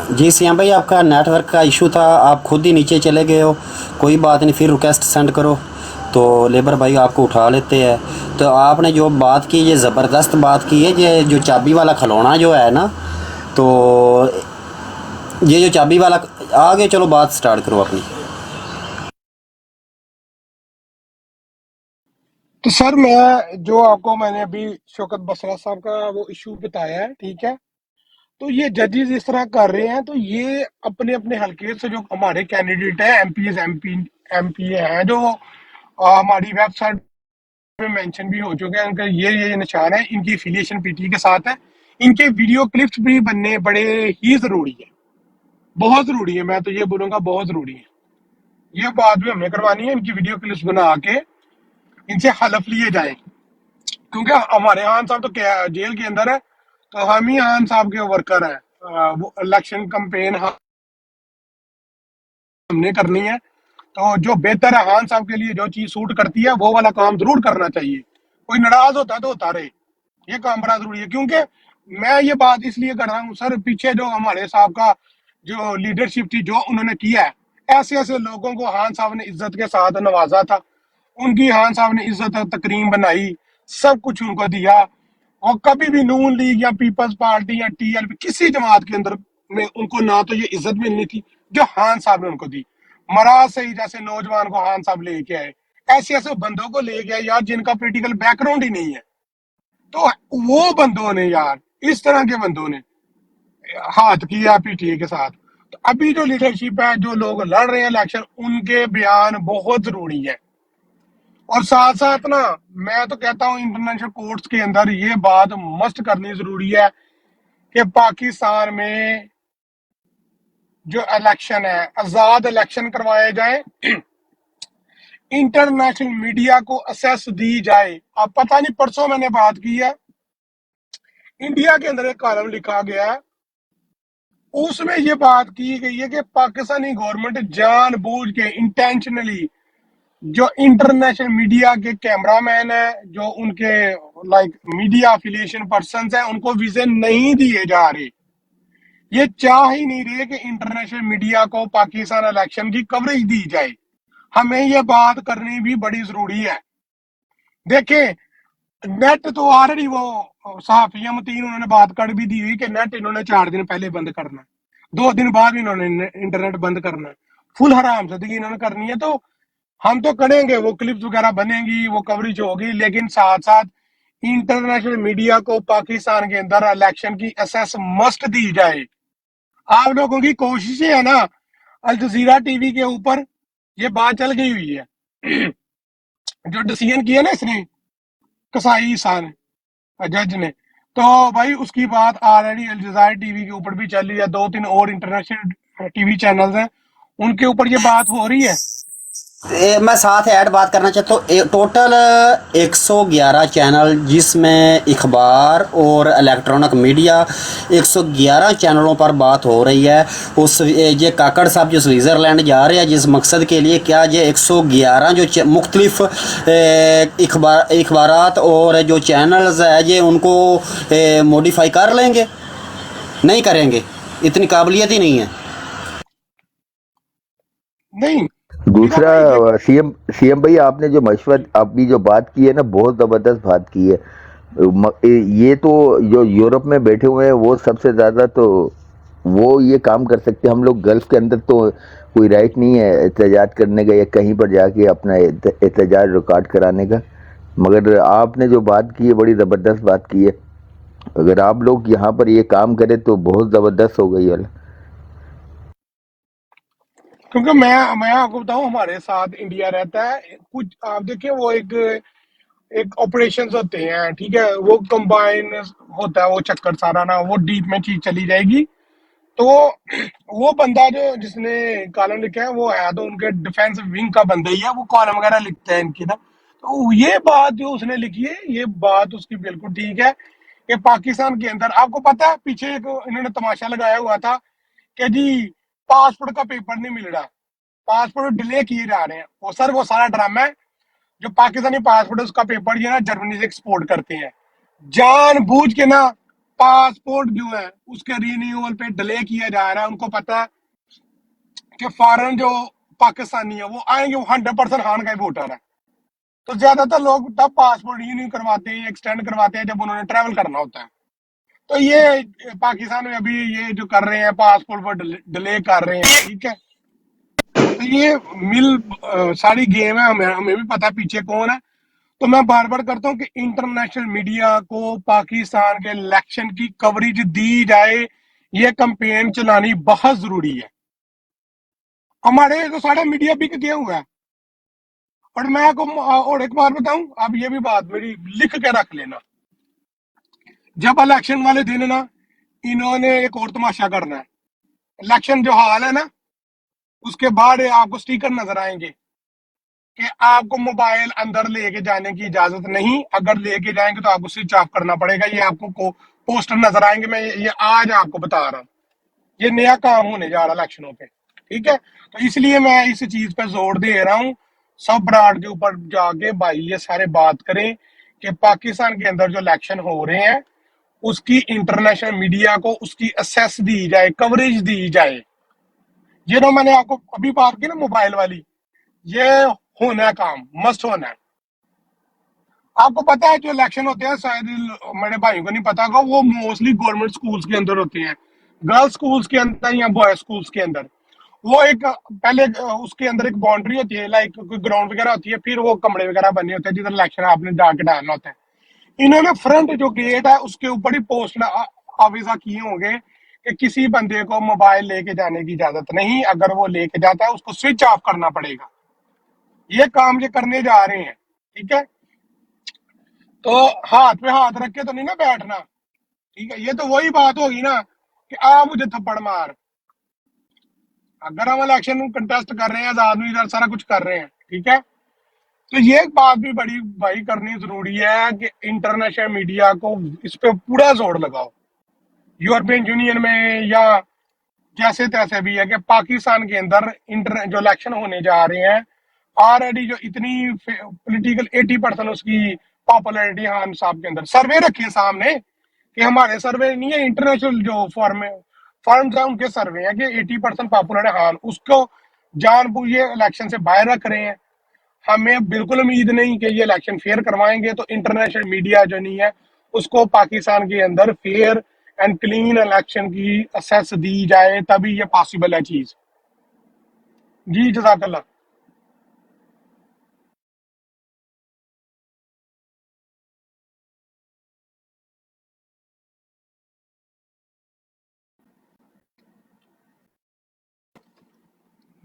जी SIAM भाई, आपका network का इशू था, आप खुद ही नीचे चले गए हो। कोई बात नहीं, फिर रिक्वेस्ट सेंड करो तो लेबर भाई आपको उठा लेते हैं। तो आपने जो बात की, ये ज़बरदस्त बात की है। ये जो चाबी वाला खिलौना जो है ना, तो ये जो चाबी वाला, आगे चलो बात स्टार्ट करो अपनी। तो सर मैं जो आपको मैंने अभी शौकत बसरा साहब का वो इशू बताया है, ठीक है। तो ये जजेस इस तरह कर रहे हैं, तो ये अपने अपने हल्के से जो हमारे कैंडिडेट है एमपी हैं जो हमारी वेबसाइट पे मेंशन भी हो चुके हैं, उनका ये निशान है, इनकी एफिलिएशन पीटी के साथ है। इनके वीडियो क्लिप्स भी बनने बड़े ही जरूरी है, बहुत जरूरी है। मैं तो ये बोलूंगा बहुत जरूरी है। ये बात भी हमने करवानी है, इनकी वीडियो क्लिप्स बना के इनसे हलफ लिए जाए, क्योंकि हमारे खान साहब तो क्या जेल के अंदर है, तो हम ही खान साहब के वर्कर हैं। वो इलेक्शन कंपेन हमने करनी है, तो जो बेहतर है खान साहब के लिए, जो चीज सूट करती है वो वाला काम जरूर करना चाहिए। कोई नाराज होता है तो होता रहे, ये काम बड़ा जरूरी है। क्योंकि मैं ये बात इसलिए कर रहा हूँ सर, पीछे जो हमारे साहब का जो लीडरशिप थी, जो उन्होंने किया है, ऐसे ऐसे लोगों को खान साहब ने इज्जत के साथ नवाजा था। उनकी खान साहब ने इज्जत तकरीम बनाई, सब कुछ उनको दिया। और कभी भी नून लीग या पीपल्स पार्टी या टीएलपी किसी जमात के अंदर में उनको ना तो ये इज्जत मिलनी थी जो खान साहब ने उनको दी। महाराज सही जैसे नौजवान को खान साहब लेके आए, ऐसे ऐसे बंदों को लेके आए यार, जिनका पॉलिटिकल बैकग्राउंड ही नहीं है। तो वो बंदों ने यार, इस तरह के बंदों ने हाथ किया पीटीए के साथ। तो अभी जो लीडरशिप है, जो लोग लड़ रहे हैं इलेक्शन, उनके बयान बहुत जरूरी है। और साथ साथ ना, मैं तो कहता हूँ इंटरनेशनल कोर्ट्स के अंदर ये बात मस्ट करनी जरूरी है कि पाकिस्तान में जो इलेक्शन है, आजाद इलेक्शन करवाए जाए, इंटरनेशनल मीडिया को असेस दी जाए। अब पता नहीं, परसों मैंने बात की है, इंडिया के अंदर एक कॉलम लिखा गया है, उसमें ये बात की गई है कि पाकिस्तानी गवर्नमेंट जानबूझ के इंटेंशनली जो इंटरनेशनल मीडिया के कैमरामैन है, जो उनके लाइक मीडिया अफिलिएशन पर्सन है, उनको वीजे नहीं दिए जा रहे। ये चाह ही नहीं रहे कि इंटरनेशनल मीडिया को पाकिस्तान इलेक्शन की कवरेज दी जाए। हमें ये बात करनी भी बड़ी जरूरी है। देखें, नेट तो ऑलरेडी वो सहाफिया मतीन उन्होंने बात कर भी दी हुई कि नेट इन्होंने 4 दिन पहले बंद करना है, 2 दिन बाद भी इन्होंने इंटरनेट बंद करना है। फुल हराम सदगी इन्होंने करनी है। तो हम तो करेंगे, वो क्लिप्स वगैरह बनेंगी, वो कवरेज होगी, लेकिन साथ साथ इंटरनेशनल मीडिया को पाकिस्तान के अंदर इलेक्शन की असेस मस्ट दी जाए। आप लोगों की कोशिशें है ना, अल जजीरा टीवी के ऊपर ये बात चल गई हुई है। जो डिसीजन किया ना इसने, कसाई सान जज ने, तो भाई उसकी बात ऑलरेडी अल जजीरा टीवी के ऊपर भी चल रही है, 2-3 और इंटरनेशनल टीवी चैनल्स हैं, उनके ऊपर ये बात हो रही है। मैं साथ ऐड बात करना चाहता हूँ। टोटल 111 चैनल, जिसमें इखबार और इलेक्ट्रॉनिक मीडिया, 111 चैनलों पर बात हो रही है। उस ये काकड़ साहब जो स्विट्ज़रलैंड जा रहे हैं जिस मकसद के लिए, क्या ये 111 जो मुख्तलिफ इखबारात और जो चैनल्स है, ये उनको मॉडिफाई कर लेंगे? नहीं करेंगे, इतनी काबिलियत ही नहीं है। नहीं, निगाह दूसरा, भाई देख, सीएम सीएम भाई, आपने जो मशवरा आपकी जो बात की है ना, बहुत जबरदस्त बात की है। ये तो जो यूरोप में बैठे हुए हैं वो सबसे ज्यादा तो वो ये काम कर सकते हैं। हम लोग गल्फ के अंदर तो कोई राइट नहीं है एहतजाज करने का या कहीं पर जाके अपना एहतजाज रिकॉर्ड कराने का। मगर आपने जो बात की है बड़ी जबरदस्त बात की है। अगर आप लोग यहाँ पर ये काम करें तो बहुत जबरदस्त होगा ये वाला। क्योंकि मैं आपको बताऊं, हमारे साथ इंडिया रहता है कुछ, आप देखिए वो एक एक ऑपरेशंस होते हैं, ठीक है, वो कंबाइन होता है वो चक्कर सारा ना, वो डीप में चीज चली जाएगी। तो वो बंदा जो जिसने कॉलम लिखा है, वो है तो उनके डिफेंस विंग का बंदा ही है, वो कॉलम वगैरह लिखते हैं इनकी ना। तो ये बात जो उसने लिखी है, ये बात उसकी बिल्कुल ठीक है कि पाकिस्तान के अंदर, आपको पता है पीछे एक इन्होंने तमाशा लगाया हुआ था कि जी पासपोर्ट का पेपर नहीं मिल रहा, पासपोर्ट डिले किए जा रहे हैं। वो सर वो सारा ड्रामा है। जो पाकिस्तानी पासपोर्ट है उसका पेपर ये ना जर्मनी से एक्सपोर्ट करते हैं जानबूझ के ना, पासपोर्ट जो है उसके रिन्यूअल पे डिले किया जा रहा है। उनको पता है कि फॉरेन जो पाकिस्तानी है वो आएंगे, वो 100% हान का ही वोटर है। तो ज्यादातर लोग तब पासपोर्ट रिन्यू करवाते हैं, एक्सटेंड करवाते हैं जब उन्होंने ट्रैवल करना होता है। तो ये पाकिस्तान में अभी ये जो कर रहे हैं, पासपोर्ट पर डिले कर रहे हैं, ठीक है। तो ये सारी गेम है, हमें हमें भी पता है पीछे कौन है। तो मैं बार बार करता हूँ कि इंटरनेशनल मीडिया को पाकिस्तान के इलेक्शन की कवरेज दी जाए, ये कैंपेन चलानी बहुत जरूरी है। हमारे तो सारा मीडिया बिक गया हुआ है। और मैं आपको और एक बात बताऊं, आप ये भी बात मेरी लिख के रख लेना। जब इलेक्शन वाले दिन ना इन्होंने एक और तमाशा करना है। इलेक्शन जो हाल है ना, उसके बाद आपको स्टिकर नजर आएंगे कि आपको मोबाइल अंदर लेके जाने की इजाजत नहीं, अगर लेके जाएंगे तो आपको स्विच ऑफ करना पड़ेगा। ये आपको पोस्टर नजर आएंगे। मैं ये आज आपको बता रहा हूँ, ये नया काम होने जा रहा है इलेक्शनों पे, ठीक है। तो इसलिए मैं इस चीज पे जोर दे रहा हूँ, सब ब्रांड के ऊपर जाके भाई ये सारे बात करें कि पाकिस्तान के अंदर जो इलेक्शन हो रहे हैं उसकी इंटरनेशनल मीडिया को उसकी असेस दी जाए, कवरेज दी जाए। ये जो मैंने आपको अभी बात की ना मोबाइल वाली, ये होना है, काम मस्ट होना है। आपको पता है जो इलेक्शन होते हैं, शायद मेरे भाइयों को नहीं पता होगा, वो मोस्टली गवर्नमेंट स्कूल्स के अंदर होते हैं, गर्ल्स स्कूल्स के अंदर या बॉयज स्कूल्स के अंदर। वो एक पहले उसके अंदर एक बाउंड्री होती है, लाइक कोई ग्राउंड वगैरह होती है, फिर वो कमरे वगैरह बने होते हैं जिधर इलेक्शन आपने जाके डालना होता है। इन्होंने फ्रंट जो गेट है उसके ऊपर ही पोस्ट आविजा किए होंगे कि किसी बंदे को मोबाइल लेके जाने की इजाजत नहीं, अगर वो लेके जाता है उसको स्विच ऑफ करना पड़ेगा। ये काम ये करने जा रहे हैं, ठीक है। तो हाथ पे हाथ रख के तो नहीं ना बैठना, ठीक है। ये तो वही बात होगी ना कि आ मुझे थप्पड़ मार। अगर हम इलेक्शन कंटेस्ट कर रहे हैं, आजाद में इधर सारा कुछ कर रहे हैं, ठीक है। तो ये एक बात भी बड़ी भाई करनी जरूरी है कि इंटरनेशनल मीडिया को इस पे पूरा जोर लगाओ। यूरोपियन यूनियन में या जैसे तैसे भी है कि पाकिस्तान के अंदर जो इलेक्शन होने जा रहे हैं, ऑलरेडी जो इतनी पॉलिटिकल 80% उसकी पॉपुलैरिटी खान साहब के अंदर। सर्वे रखे सामने कि हमारे सर्वे नहीं है, इंटरनेशनल जो फॉर्म्स है उनके सर्वे है कि 80% पॉपुलर है खान, उसको जानबूझ ये इलेक्शन से बाहर रख रहे हैं। हमें बिल्कुल उम्मीद नहीं कि ये इलेक्शन फेयर करवाएंगे। तो इंटरनेशनल मीडिया जो नहीं है उसको पाकिस्तान के अंदर फेयर एंड क्लीन इलेक्शन की असेस दी जाए, तभी ये पॉसिबल है चीज। जी जज़ाकल्लाह।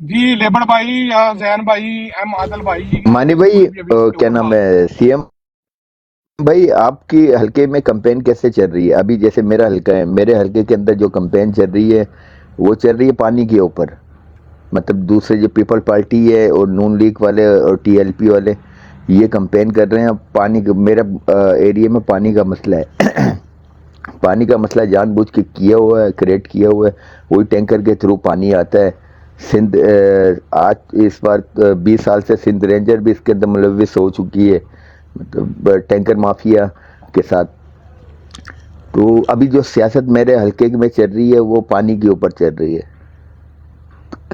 जी लेबर भाई या जैन भाई, एम आदल भाई, मानी भाई कोई भी अभी क्या नाम बात। है सीएम भाई, आपकी हलके में कैंपेन कैसे चल रही है? अभी जैसे मेरा हलका है, मेरे हलके के अंदर जो कैंपेन चल रही है वो चल रही है पानी के ऊपर। मतलब दूसरे जो पीपल पार्टी है और नून लीग वाले और टीएलपी वाले ये कैंपेन कर रहे हैं पानी मेरा एरिया में पानी का मसला है। पानी का मसला जानबूझ के किया हुआ है, क्रिएट किया हुआ है। वही टैंकर के थ्रू पानी आता है। सिंध आज इस बार 20 साल से सिंध रेंजर भी इसके अंदर मुलविस हो चुकी है, मतलब टैंकर माफिया के साथ। तो अभी जो सियासत मेरे हलके में चल रही है वो पानी के ऊपर चल रही है।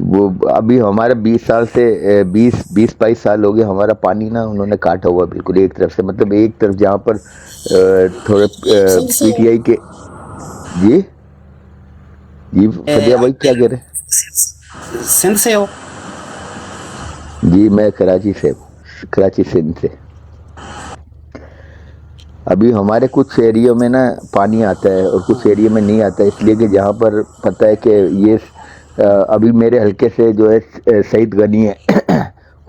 वो अभी हमारे 20 साल से 20-22 साल हो गए हमारा पानी ना उन्होंने काटा हुआ बिल्कुल एक तरफ से। मतलब एक तरफ जहाँ पर थोड़े पीटीआई के जी जी फदिया भाई क्या कह रहे हैं? सिंध से हो? जी मैं कराची से, कराची सिंध से। अभी हमारे कुछ एरिया में ना पानी आता है और कुछ एरिया में नहीं आता है, इसलिए कि जहाँ पर पता है कि ये अभी मेरे हल्के से जो है सईद गनी है।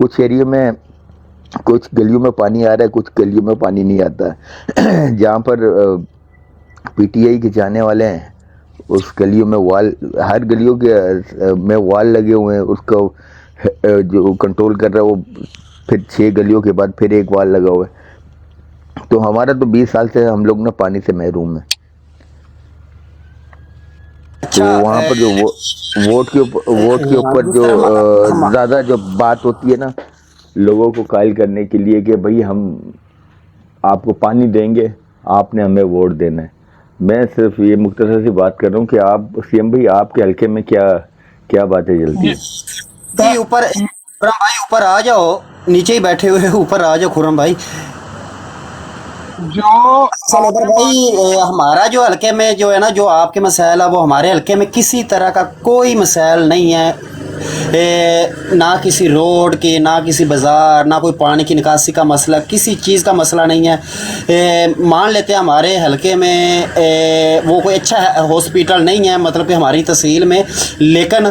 कुछ एरिया में कुछ गलियों में पानी आ रहा है, कुछ गलियों में पानी नहीं आता। जहाँ पर पीटीआई के जाने वाले हैं उस गलियों में वाल, हर गलियों के में वाल लगे हुए हैं, उसको जो कंट्रोल कर रहा है वो फिर 6 गलियों के बाद फिर एक वाल लगा हुआ है। तो हमारा तो 20 साल से हम लोग ना पानी से महरूम है। तो अच्छा, वहाँ पर जो वोट के ऊपर जो ज़्यादा जो बात होती है ना लोगों को कायल करने के लिए कि भाई हम आपको पानी देंगे, आपने हमें वोट देना है। मैं सिर्फ ये मुख्तसर सी बात कर रहा हूँ कि आप सीएम भाई आपके हल्के में क्या क्या बातें चलती ये है। जी ऊपर खुरम भाई ऊपर आ जाओ, नीचे ही बैठे हुए हो, ऊपर आ जाओ खुरम भाई। जो असल अगर आपने बात भाई की ना, हमारा जो हल्के में जो है ना, जो आपके मसाइल है वो हमारे हल्के में किसी तरह का कोई मसाइल नहीं है। ना किसी रोड की, ना किसी बाज़ार, ना कोई पानी की निकासी का मसला, किसी चीज़ का मसला नहीं है। मान लेते हैं हमारे हल्के में वो कोई अच्छा हॉस्पिटल नहीं है, मतलब कि हमारी तहसील में, लेकिन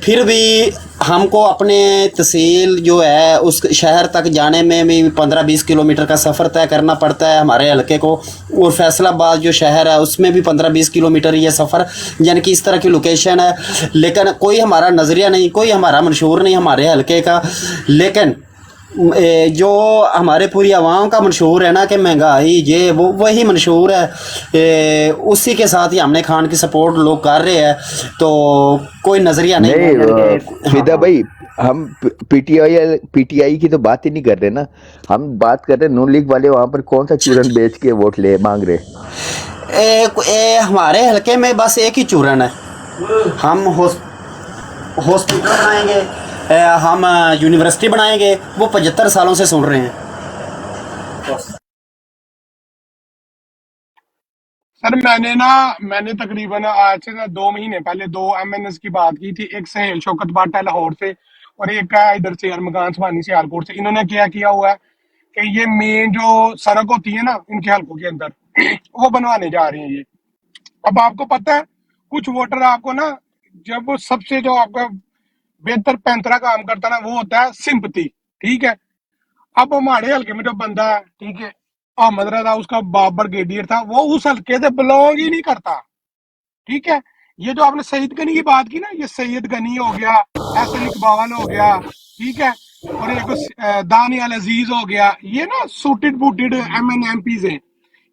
फिर भी हमको अपने तहसील जो है उस शहर तक जाने में भी 15-20 किलोमीटर का सफ़र तय करना पड़ता है हमारे हल्के को। और फैसलाबाद जो शहर है उसमें भी 15-20 किलोमीटर ये सफ़र, यानी कि इस तरह की लोकेशन है। लेकिन कोई हमारा नज़रिया नहीं, कोई हमारा मंशूर नहीं हमारे हल्के का। लेकिन जो हमारे पूरी आवाम का मंशूर है ना कि महंगाई ये वो वही मंशूर है। उसी के साथ ही हमने खान की सपोर्ट लोग कर रहे हैं, तो कोई नज़रिया नहीं है, नहीं यानी कि हाँ फिदा हाँ। भाई, हम पीटीआई पीटीआई की तो बात ही नहीं कर रहे ना। हम बात कर रहे हैं नून लीग वाले वहां पर कौन सा चूरन बेच के वोट ले मांग रहे। हमारे हल्के में बस एक ही चूरन है। हम हॉस्पिटल बनाएंगे, हम यूनिवर्सिटी बनाएंगे, वो 75 सालों से सुन रहे हैं। सर मैंने तकरीबन आज से ना 2 महीने पहले 2 MNS की बात की थी। एक सहेल शौकत बाटा लाहौर से, और एक है इधर से अरमगान स्वानी सियालकोट से। इन्होंने क्या किया हुआ है कि ये मेन जो सड़क होती है ना इनके हलकों के अंदर वो बनवाने जा रहे हैं ये। अब आपको पता है, कुछ वोटर आपको ना, जब वो सबसे जो आपका बेहतर पैंतरा काम करता है ना, वो होता है सिंपति। ठीक है। अब हमारे हल्के में जो बंदा है, ठीक है, अहमद रजा उसका बाप ब्रिगेडियर था, वो उस हल्के से बिलोंग ही नहीं करता। ठीक है। ये जो आपने सईद गनी की बात की ना, ये सैयद गनी हो गया, एहसन इकबाल हो गया, ठीक है, और एक दानियाल अजीज हो गया, ये ना सूटेड बूटेड MNMPs हैं।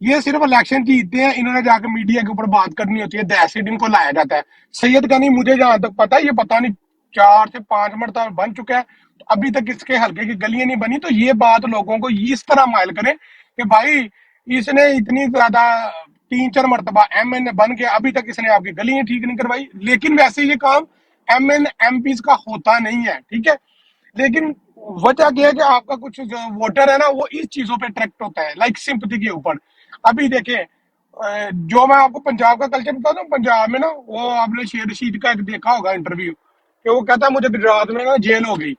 ये सिर्फ इलेक्शन जीतते हैं, इन्होंने जाकर मीडिया के ऊपर बात करनी होती है, दैसिड इनको लाया जाता है। सैयद गनी मुझे जहां तक पता है, ये पता नहीं 4 से 5 मरतबा बन चुका है, तो अभी तक इसके हल्के की गलियां नहीं बनी। तो ये बात लोगों को इस तरह माइल करे कि भाई इसने इतनी ज्यादा 3-4 मरतबा MN बन के अभी तक इसने आपकी गलियां ठीक नहीं करवाई। लेकिन वैसे ये काम MNMPs का होता नहीं है। ठीक है। लेकिन वजह क्या है कि आपका कुछ जो वोटर है ना, वो इस चीजों पे अट्रैक्ट होता है, लाइक सिंपथी के ऊपर। अभी देखिए, जो मैं आपको पंजाब का कल्चर बता दूं, पंजाब में ना, वो आपने शेर रशीद का एक देखा होगा इंटरव्यू, कि वो कहता है मुझे गुजरात में ना जेल हो गई।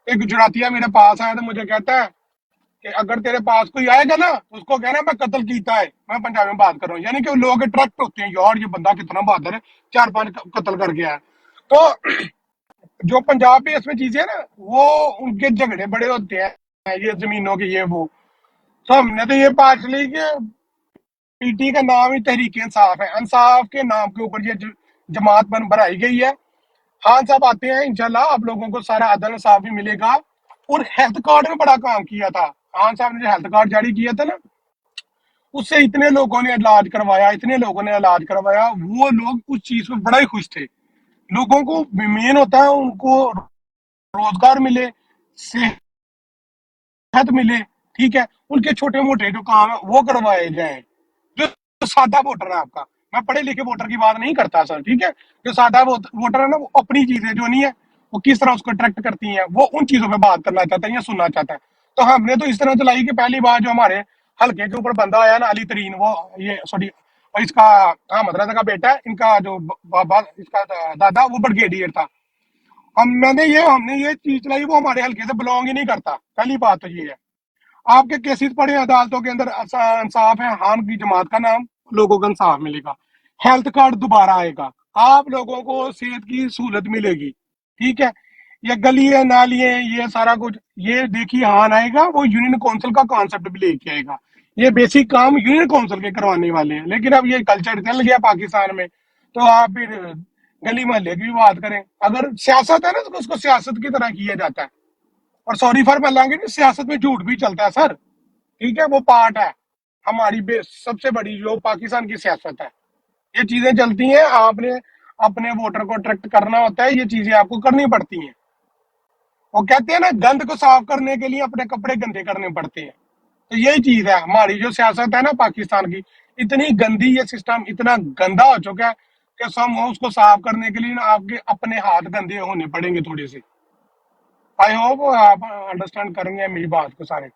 एक गुजरातिया मेरे पास आया तो मुझे कहता है कि अगर तेरे पास कोई आएगा ना तो उसको कहना मैं कत्ल कीता है। मैं पंजाबी में बात कर रहा हूँ, यानी कि लोग अट्रैक्ट होते हैं, यार ये बंदा कितना बहादुर है, 4-5 कत्ल कर गया है। तो जो पंजाब में इसमें चीजें ना, वो उनके झगड़े बड़े होते हैं, ये जमीनों के ये वो। तो हमने तो ये बात चली कि पीटी का नाम ही तहरीक इंसाफ है, इंसाफ के नाम के ऊपर ये जमात बनाई गई है। खान साहब आते हैं, इंशाल्लाह आप लोगों को सारा अदल इंसाफ भी मिलेगा। और हेल्थ कार्ड में बड़ा काम किया था खान साहब ने, जो हेल्थ कार्ड जारी किया था ना, उससे इतने लोगों ने इलाज करवाया, इतने लोगों ने इलाज करवाया, वो लोग उस चीज में बड़ा ही खुश थे। लोगों को मेन होता है उनको रोजगार मिले, सेहत मिले, ठीक है, उनके छोटे मोटे जो काम है वो करवाए जाए। जो सादा वोटर है आपका, मैं पढ़े लिखे वोटर की बात नहीं करता सर, ठीक है, जो सादा वोटर है ना, वो अपनी चीजें जो नहीं है, वो किस तरह उसको अट्रैक्ट करती हैं, वो उन चीजों पे बात करना चाहता है या सुनना चाहता है। तो हमने तो इस तरह चलाई कि पहली बार जो हमारे हल्के के ऊपर बंदा आया ना, अली तरीन, वो ये सॉरी, इसका अहमद रजा का बेटा है, इनका जो बाबा, इसका दादा, वो ब्रिगेडियर था। हमने ये चीज चलाई, वो हमारे हल्के से बिलोंग ही नहीं करता। पहली बात तो ये है। आपके केसेस पड़े अदालतों के अंदर, इंसाफ है, हान की जमात का नाम, लोगों को इंसाफ मिलेगा। हेल्थ कार्ड दोबारा आएगा, आप लोगों को सेहत की सहूलत मिलेगी। ठीक है। ये गली है, नाली है, ये सारा कुछ, ये देखिए हान आएगा, वो यूनियन काउंसिल का कॉन्सेप्ट भी लेके आएगा। ये बेसिक काम यूनियन काउंसिल के करवाने वाले हैं। लेकिन अब ये कल्चर चल गया पाकिस्तान में, तो आप फिर गली मोहल्ले की भी बात करें, अगर सियासत है ना तो उसको सियासत की तरह किया जाता है। और सॉरी फॉर मैं लैंग्वेज, सियासत में झूठ भी चलता है सर। ठीक है, वो पार्ट है हमारी सबसे बड़ी जो पाकिस्तान की सियासत है। ये चीजें चलती हैं, आपने अपने वोटर को अट्रैक्ट करना होता है, ये चीजें आपको करनी पड़ती हैं। वो कहते हैं ना, गंद को साफ करने के लिए अपने कपड़े गंदे करने पड़ते हैं। तो यही चीज है हमारी जो सियासत है ना पाकिस्तान की, इतनी गंदी ये सिस्टम, इतना गंदा हो चुका है कि सम उसको साफ करने के लिए ना आपके अपने हाथ गंदे होने पड़ेंगे थोड़े से। आई होप आप अंडरस्टैंड करेंगे मेरी बात को सारे।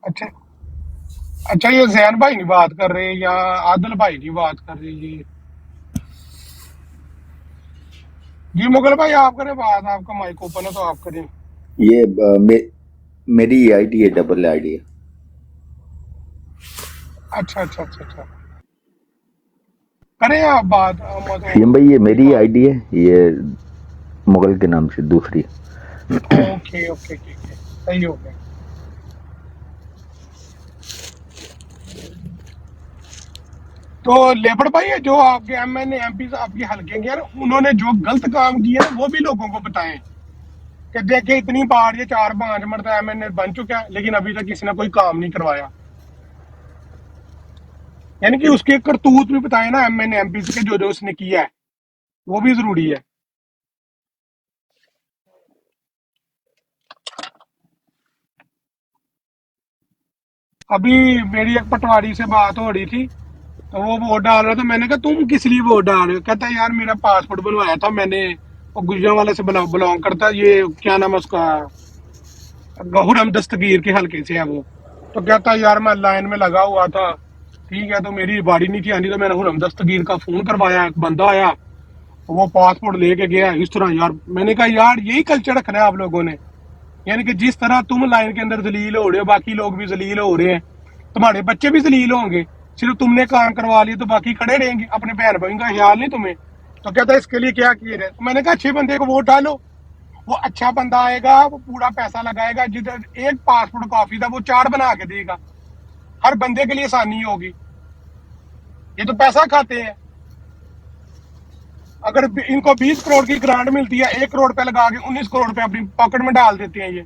अच्छा, अच्छा, ये जैन भाई नहीं बात कर रहे या आदिल भाई नहीं बात कर रहे ये? जी मुगल भाई आप करें बात, आपका माइक ओपन है तो आप करें। ये मेरी आईडी है, डबल आईडी है। अच्छा, अच्छा, अच्छा, अच्छा, करें आप बात, सीएम मतलब भाई ये कोई मेरी बात। आईडी है, ये मुगल के नाम से दूसरी। ओके, ओके, ठीक है, सही हो गया। तो लेबर भाई ये जो आपके एमएनए एमपी आपके हल्के के हैं ना, उन्होंने जो गलत काम किए ना वो भी लोगों को बताएं कि देखिए इतनी बार ये 4-5 मरतबा एमएनए बन चुका है लेकिन अभी तक किसी ने कोई काम नहीं करवाया। यानी कि उसके करतूत भी बताए ना एमएनए एमपी के, जो जो उसने किया है वो भी जरूरी है। अभी मेरी एक पटवारी से बात हो रही थी, तो वो वोट डाल रहा था। मैंने कहा तुम किस लिए वोट डाल रहे हो? कहता है यार मेरा पासपोर्ट बनवाया था मैंने, वो गुजरांवाला से बिलोंग करता है, ये क्या नाम है उसका, गहुरम दस्तगीर के हल्के से है वो। तो कहता है यार मैं लाइन में लगा हुआ था, ठीक है, तो मेरी बारी नहीं थी आनी, तो मैंने हुरम दस्तगीर का फोन करवाया, एक बंदा आया, वो पासपोर्ट लेके गया इस तरह। यार मैंने कहा यार यही कल्चर रखना है आप लोगों ने, यानी कि जिस तरह तुम लाइन के अंदर जलील हो रहे हो बाकी लोग भी जलील हो रहे हैं, तुम्हारे बच्चे भी जलील होंगे। सिर्फ तुमने काम करवा लिया तो बाकी खड़े रहेंगे, अपने बहन भाई का ख्याल नहीं तुम्हें। तो कहता है इसके लिए क्या किए रहे? तो मैंने कहा अच्छे बंदे को वोट डालो, वो अच्छा बंदा आएगा, वो पूरा पैसा लगाएगा, जिधर एक पासपोर्ट कॉफी था वो 4 बना के देगा, हर बंदे के लिए आसानी होगी। ये तो पैसा खाते हैं। अगर इनको 20 करोड़ की ग्रांट मिलती है, 1 करोड़ रुपए लगा के 19 करोड़ रुपए अपनी पॉकेट में डाल देते हैं ये।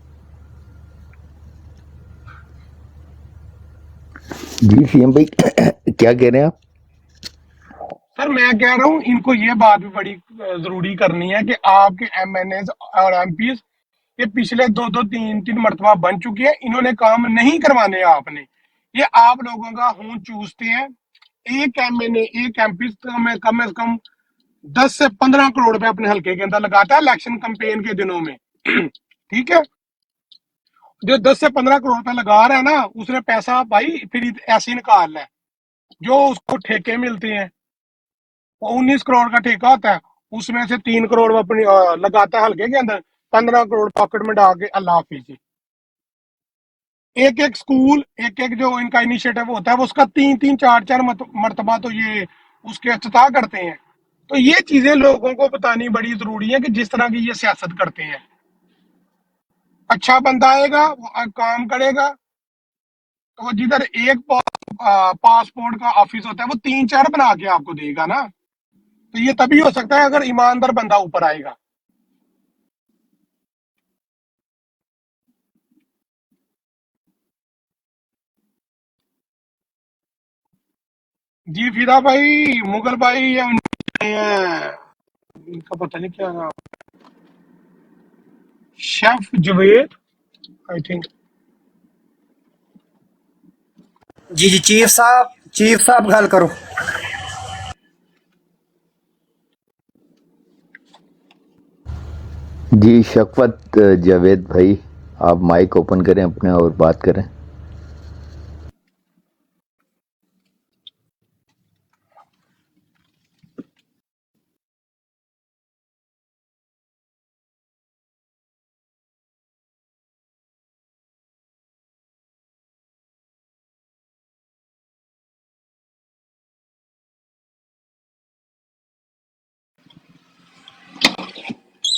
जी सीएम भाई क्या कह रहे हैं आप? सर मैं कह रहा हूं इनको ये बात भी बड़ी जरूरी करनी है कि आपके एमएनए और एमपी ये पिछले 2-2 3-3 मरतबा बन चुके हैं, इन्होंने काम नहीं करवाने आपने, ये आप लोगों का खून चूसते हैं। एक एमएनए एक एमपी कम से कम 10 से 15 करोड़ रुपए अपने हल्के के अंदर लगाता है इलेक्शन कैंपेन के दिनों में। ठीक है, जो 10 से 15 करोड़ रुपए लगा रहा है ना, उसने पैसा भाई फिर ऐसे ही निकाल है। जो उसको ठेके मिलते हैं, वो 19 करोड़ का ठेका होता है, उसमें से 3 करोड़ वो अपनी लगाता है हल्के के अंदर, 15 करोड़ पॉकेट में डाल के अल्लाह हाफिज जी। एक एक स्कूल, एक एक जो इनका इनिशिएटिव होता है वो उसका 3-3 4-4 मरतबा तो ये उसके अफ्ताह करते हैं। तो ये चीजें लोगों को बतानी बड़ी जरूरी है कि जिस तरह की ये सियासत करते हैं, अच्छा बंदा आएगा वो काम करेगा, तो वो जिधर एक पासपोर्ट का ऑफिस होता है वो 3-4 बना के आपको देगा ना। तो ये तभी हो सकता है अगर ईमानदार बंदा ऊपर आएगा। जी फिदा भाई, मुगल भाई, या इनका पता नहीं क्या नाम, शेफ जवेद, आई थिंक। जी जी चीफ साहब गल करो। जी शफकत जावेद भाई, आप माइक ओपन करें अपने और बात करें।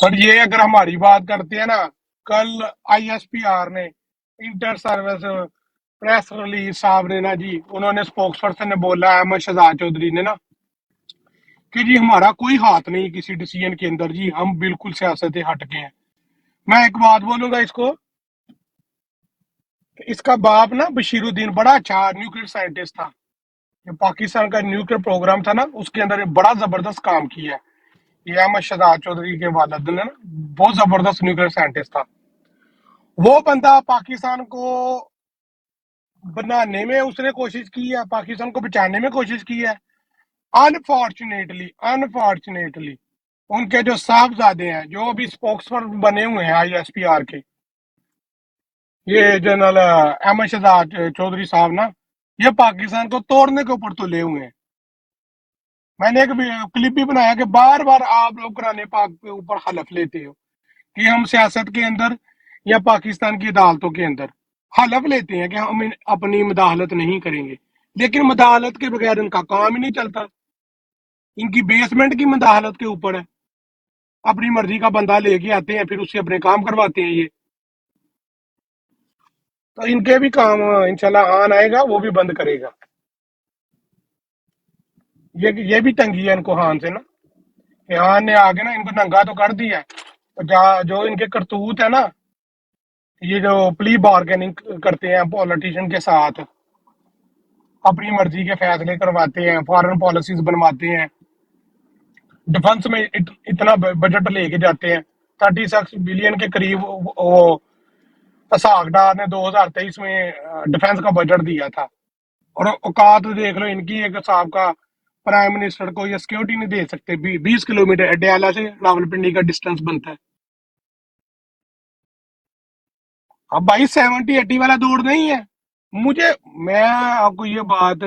पर ये अगर हमारी बात करते हैं ना, कल आईएसपीआर ने, इंटर सर्विस प्रेस रिलीज साहब ने ना जी, उन्होंने स्पोक्स पर्सन ने बोला है अहमद शहजाद चौधरी ने ना कि जी हमारा कोई हाथ नहीं किसी डिसीजन के अंदर, जी हम बिल्कुल सियासत से हट गए हैं। मैं एक बात बोलूंगा इसको, कि इसका बाप ना बशीरुद्दीन बड़ा अच्छा न्यूक्लियर साइंटिस्ट था, जो पाकिस्तान का न्यूक्लियर प्रोग्राम था ना उसके अंदर बड़ा जबरदस्त काम किया है। ये अहमद शहजाद चौधरी के वालिद ने ना, बहुत जबरदस्त न्यूक्लियर साइंटिस्ट था। वो बंदा पाकिस्तान को बनाने में उसने कोशिश की है, पाकिस्तान को बचाने में कोशिश की है। अनफॉर्चुनेटली उनके जो साहबजादे हैं, जो अभी स्पोक्सपर्सन बने हुए हैं ISPR के, ये जनरल अहमद शहजाद चौधरी साहब ना, ये पाकिस्तान को तोड़ने के ऊपर तुले हुए हैं। मैंने एक क्लिप भी बनाया कि बार बार आप लोग कुरान पाक के ऊपर हलफ लेते हो कि हम सियासत के अंदर या पाकिस्तान की अदालतों के अंदर हलफ लेते हैं कि हम अपनी मदाखलत नहीं करेंगे, लेकिन मदाखलत के बगैर इनका काम ही नहीं चलता। इनकी बेसमेंट की मदाखलत के ऊपर है, अपनी मर्जी का बंदा लेके आते हैं, फिर उससे अपने काम करवाते हैं। ये तो इनके भी काम इंशाल्लाह आन आएगा, वो भी बंद करेगा। ये भी तंगी है इनको हान से ना, कि हान ने आगे ना इनको नंगा तो कर दिया है। तो जो इनके करतूत है ना, ये जो प्ली बार्गेनिंग करते हैं पॉलिटिशियन के साथ, अपनी मर्जी के फैसले करवाते हैं, फॉरेन पॉलिसीज बनवाते हैं, डिफेंस में इतना बजट लेके जाते हैं। 36 बिलियन के करीब वो इसहाक डार ने 2023 में डिफेंस का बजट दिया था। और औकात देख लो इनकी, एक साहब का प्राइम मिनिस्टर को ये सिक्योरिटी नहीं दे सकते। 20 किलोमीटर अडयाला से रावलपिंडी का डिस्टेंस बनता है। अब भाई 70-80 वाला दौड़ नहीं है। मैं आपको ये बात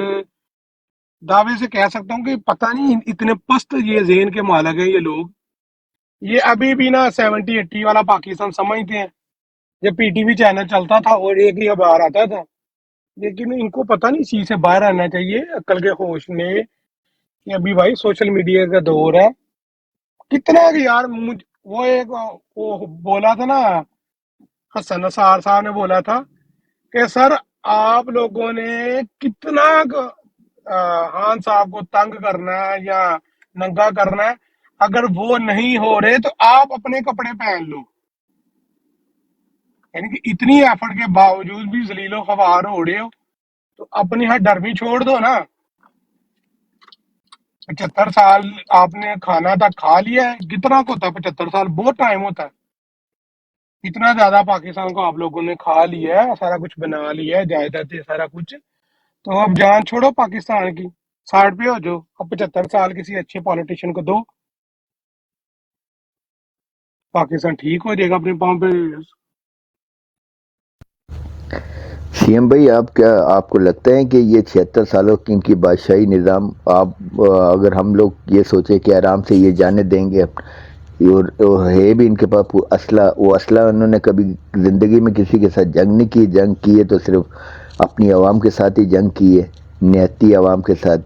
दावे से कह सकता हूँ कि पता नहीं इतने पस्त ये जेन के मालक है ये लोग, ये अभी भी ना 70-80 वाला पाकिस्तान समझते हैं। जब PTV चैनल चलता था और एक ही अखबार आता था, लेकिन इनको पता नहीं इसी से बाहर आना चाहिए अक्ल के होश ने, कि अभी भाई सोशल मीडिया का दौर है। कितना कि यार वो एक वो बोला था ना, हसन नसार साहब ने बोला था कि सर आप लोगों ने कितना खान साहब को तंग करना है या नंगा करना है, अगर वो नहीं हो रहे तो आप अपने कपड़े पहन लो। यानी कि इतनी एफर्ट के बावजूद भी जलीलो खवार हो रहे हो, तो अपनी हर डर भी छोड़ दो ना। 75 साल आपने खाना तक खा लिया है, कितना को होता है 75 साल, बहुत टाइम होता है। इतना ज्यादा पाकिस्तान को आप लोगों ने खा लिया है, सारा कुछ बना लिया है, जायदाद सारा कुछ। तो अब जान छोड़ो पाकिस्तान की, साइड पे हो जाओ। अब 75 साल किसी अच्छे पॉलिटिशियन को दो, पाकिस्तान ठीक हो जाएगा अपने पाँव पे। सीएम भाई, आप क्या आपको लगता है कि ये 76 सालों की इनकी बादशाही निज़ाम, आप अगर हम लोग ये सोचे कि आराम से ये जाने देंगे, और है भी इनके पास वो असला उन्होंने कभी ज़िंदगी में किसी के साथ जंग नहीं की, जंग की है तो सिर्फ अपनी आवाम के साथ ही जंग की है, नियती आवाम के साथ।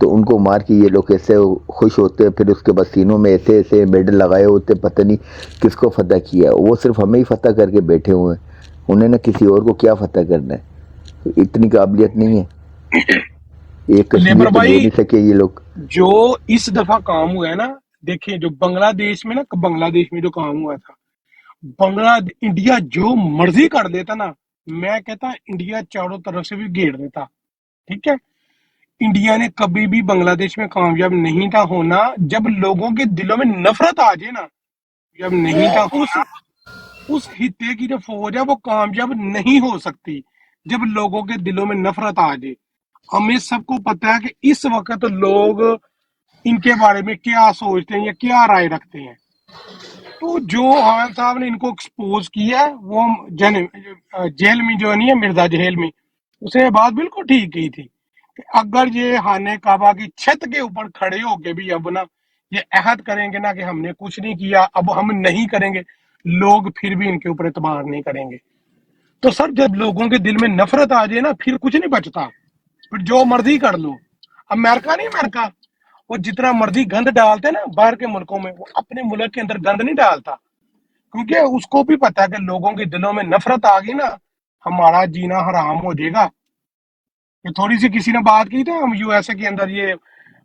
तो उनको मार के ये लोग कैसे खुश होते हैं, फिर उसके बाद सीनों में ऐसे ऐसे मेडल लगाए होते, पता नहीं किसको फतह किया। वो सिर्फ हमें ही फतह करके बैठे हुए हैं, उन्हें ना किसी और को क्या फतह करना है। इतनी काबिलियत नहीं है, एक लेबर कश्मीर तो ले भाई, नहीं सके ये लोग। जो इस दफा काम हुआ है ना, देखिए जो बांग्लादेश में ना, बांग्लादेश में जो काम हुआ था, इंडिया जो मर्जी कर देता ना, मैं कहता इंडिया चारों तरफ से भी घेर देता। ठीक है, इंडिया ने कभी भी बांग्लादेश में कामयाब नहीं था होना। जब लोगों के दिलों में नफरत आ जाए ना, जब नहीं था, उस हिस्से की जो फौज है वो कामयाब नहीं हो सकती जब लोगों के दिलों में नफरत आ जाए। हमें सबको पता है कि इस वक्त लोग इनके बारे में क्या सोचते हैं या क्या राय रखते हैं। तो जो खान साहब ने इनको एक्सपोज किया, वो जेल में जो नहीं है, मिर्जा जेल में, उसने बात बिल्कुल ठीक की थी कि अगर ये खाने काबा की छत के ऊपर खड़े होके भी अब ना ये अहद करेंगे ना कि हमने कुछ नहीं किया, अब हम नहीं करेंगे, लोग फिर भी इनके ऊपर एतबार नहीं करेंगे। तो सर जब लोगों के दिल में नफरत आ जाए ना, फिर कुछ नहीं बचता, फिर जो मर्जी कर लो। अमेरिका नहीं, अमेरिका वो जितना मर्जी गंद डालते ना बाहर के मुल्कों में, वो अपने मुल्क के अंदर गंद नहीं डालता, क्योंकि उसको भी पता है कि लोगों के दिलों में नफरत आ गई ना, हमारा जीना हराम हो जाएगा। ये थोड़ी सी किसी ने बात की तो हम USA के अंदर ये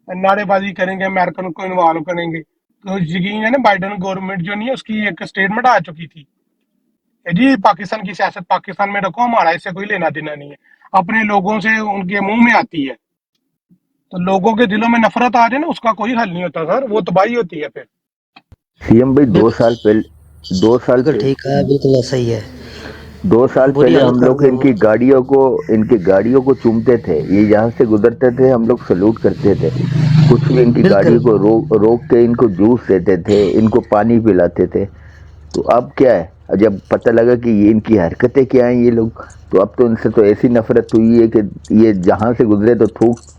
नारेबाजी करेंगे, अमेरिकन को इन्वॉल्व करेंगे, तो यकीन है ना, बाइडेन गवर्नमेंट जो नहीं है उसकी एक स्टेटमेंट आ चुकी थी कि जी पाकिस्तान की सियासत पाकिस्तान में रखो, हमारा इससे कोई लेना देना नहीं है। अपने लोगों से उनके मुंह में आती है। तो लोगों के दिलों में नफरत आ जाए ना, उसका कोई हल नहीं होता सर, वो तबाही होती है फिर। सीएम भाई बिल्कुल 2 साल बिल्कुल पहले ठीक है, बिल्कुल ऐसा ही है। 2 साल बुरी पहले हालत हम कर लोग दी वो। इनकी गाड़ियों को चूमते थे, ये यहाँ से गुजरते थे हम लोग सलूट करते थे, कुछ भी इनकी गाड़ियों बिल्कुल को रोक के इनको जूस देते थे, इनको पानी पिलाते थे। तो अब क्या है, जब पता लगा कि ये इनकी हरकतें क्या हैं ये लोग, तो अब तो इनसे तो ऐसी नफरत हुई है कि ये जहां से गुजरे तो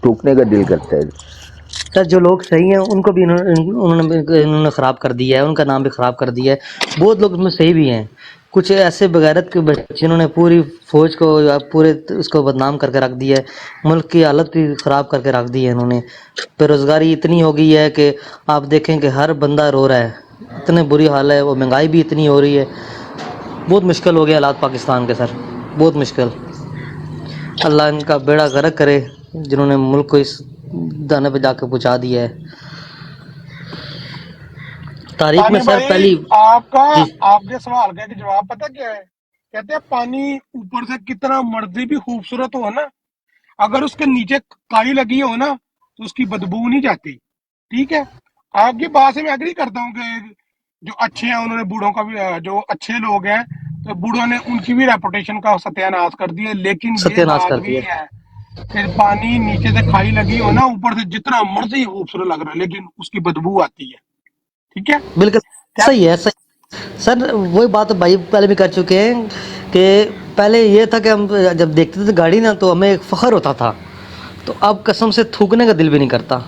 थूकने का दिल करता है। सर जो लोग सही हैं उनको भी इन्होंने ख़राब कर दिया है, उनका नाम भी ख़राब कर दिया है। बहुत लोग उसमें सही भी हैं। कुछ ऐसे बेगैरत के बच्चे जिन्होंने पूरी फौज को या पूरे उसको बदनाम करके रख दिया है, मुल्क की हालत भी ख़राब करके रख दी है इन्होंने। बेरोज़गारी इतनी हो गई है कि आप देखें कि हर बंदा रो रहा है, इतनी बुरी हाल है। वो महंगाई भी इतनी हो रही है, बहुत मुश्किल हो गया हालात पाकिस्तान के सर, बहुत मुश्किल। अल्लाह इनका बेड़ा गर्क करे जिन्होंने मुल्क को इस दाने पे जाके पहुंचा दिया है। तारीख में पानी सर भाई, पहली। आपका जी। आपके सवाल का एक जवाब पता क्या है? कहते हैं पानी ऊपर से कितना मर्जी भी खूबसूरत हो ना, अगर उसके नीचे काई लगी हो ना तो उसकी बदबू नहीं जाती। ठीक है, आपकी बात से मैं एग्री करता हूँ कि जो अच्छे हैं उन्होंने बूढ़ों का भी, जो अच्छे लोग हैं तो बूढ़ों ने उनकी भी रेपुटेशन का सत्यानाश कर दिया। लेकिन ये सत्यानाश बात कर भी दिया। है कि पानी नीचे से खाई लगी हो ना, ऊपर से जितना मर्जी खूबसूरत लग रहा है लेकिन उसकी बदबू आती है। ठीक है बिल्कुल क्या? सही है, सही। सर वही बात भाई पहले भी कर चुके हैं कि पहले ये था कि हम जब देखते थे गाड़ी ना तो हमें एक फख्र होता था, तो अब कसम से थूकने का दिल भी नहीं करता।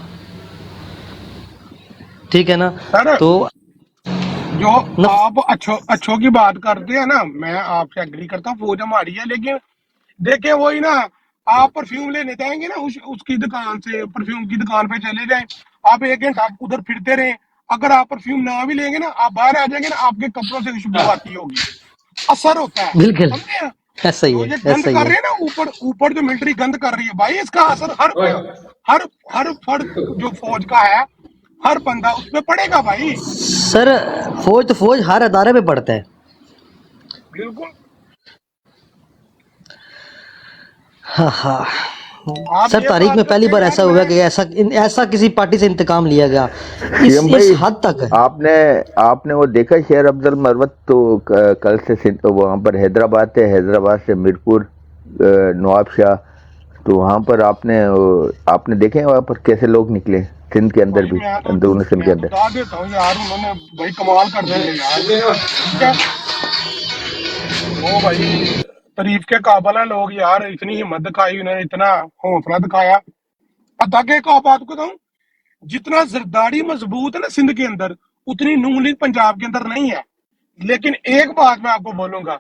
ठीक है ना? सर, तो जो नफ आप अच्छों अच्छों की बात करते हैं ना, मैं आपसे एग्री करता हूँ, फौज हमारी है। लेकिन देखे वही ना, आप परफ्यूम लेने जाएंगे ना उसकी दुकान से, परफ्यूम की दुकान पे चले जाएं, आप 1 घंटा आप उधर फिरते रहे, अगर आप परफ्यूम ना भी लेंगे ना, आप बाहर आ जाएंगे ना, आपके कपड़ों से खुशबू आती होगी, असर होता है। बिल्कुल समझे ना? ऐसा ही जो है, ये गंद ऐसा ही कर है। रहे हैं ना, ऊपर ऊपर जो मिलिट्री गंद कर रही है भाई, इसका असर हर हर फर्द जो फौज का है, हर बंदा उस पर पड़ेगा भाई। सर फौज तो फौज हर अदारे पे पड़ता है। बिल्कुल। हाँ हाँ। आप सर ये तारीख बात में पहली करते हैं बार यार, ऐसा हुआ मैं कि ऐसा किसी पार्टी से इंतकाम लिया गया सीएम इस भाई, हद तक है। आपने आपने वो देखा शेर अफजल मरवत तो कल से वहां पर हैदराबाद है, हैदराबाद से मीरपुर, नवाबशाह, तो वहां पर आपने देखे वहां पर कैसे लोग निकले, सिंध के अंदर भाई, भी, अंदरूनी सिंध के मैं तो अंदर। दाद देता हूँ यार, उन्होंने भाई कमाल कर दिया यार। ठीक है, वो भाई तारीफ के काबिल है लोग यार, इतनी हिम्मत दिखाई उन्होंने, इतना हौसला दिखाया। अदा के एक और बात को बताऊं, जितना जरदारी मजबूत है ना सिंध के अंदर, उतनी नून लीग पंजाब के अंदर नहीं है। लेकिन एक बात मैं आपको बोलूंगा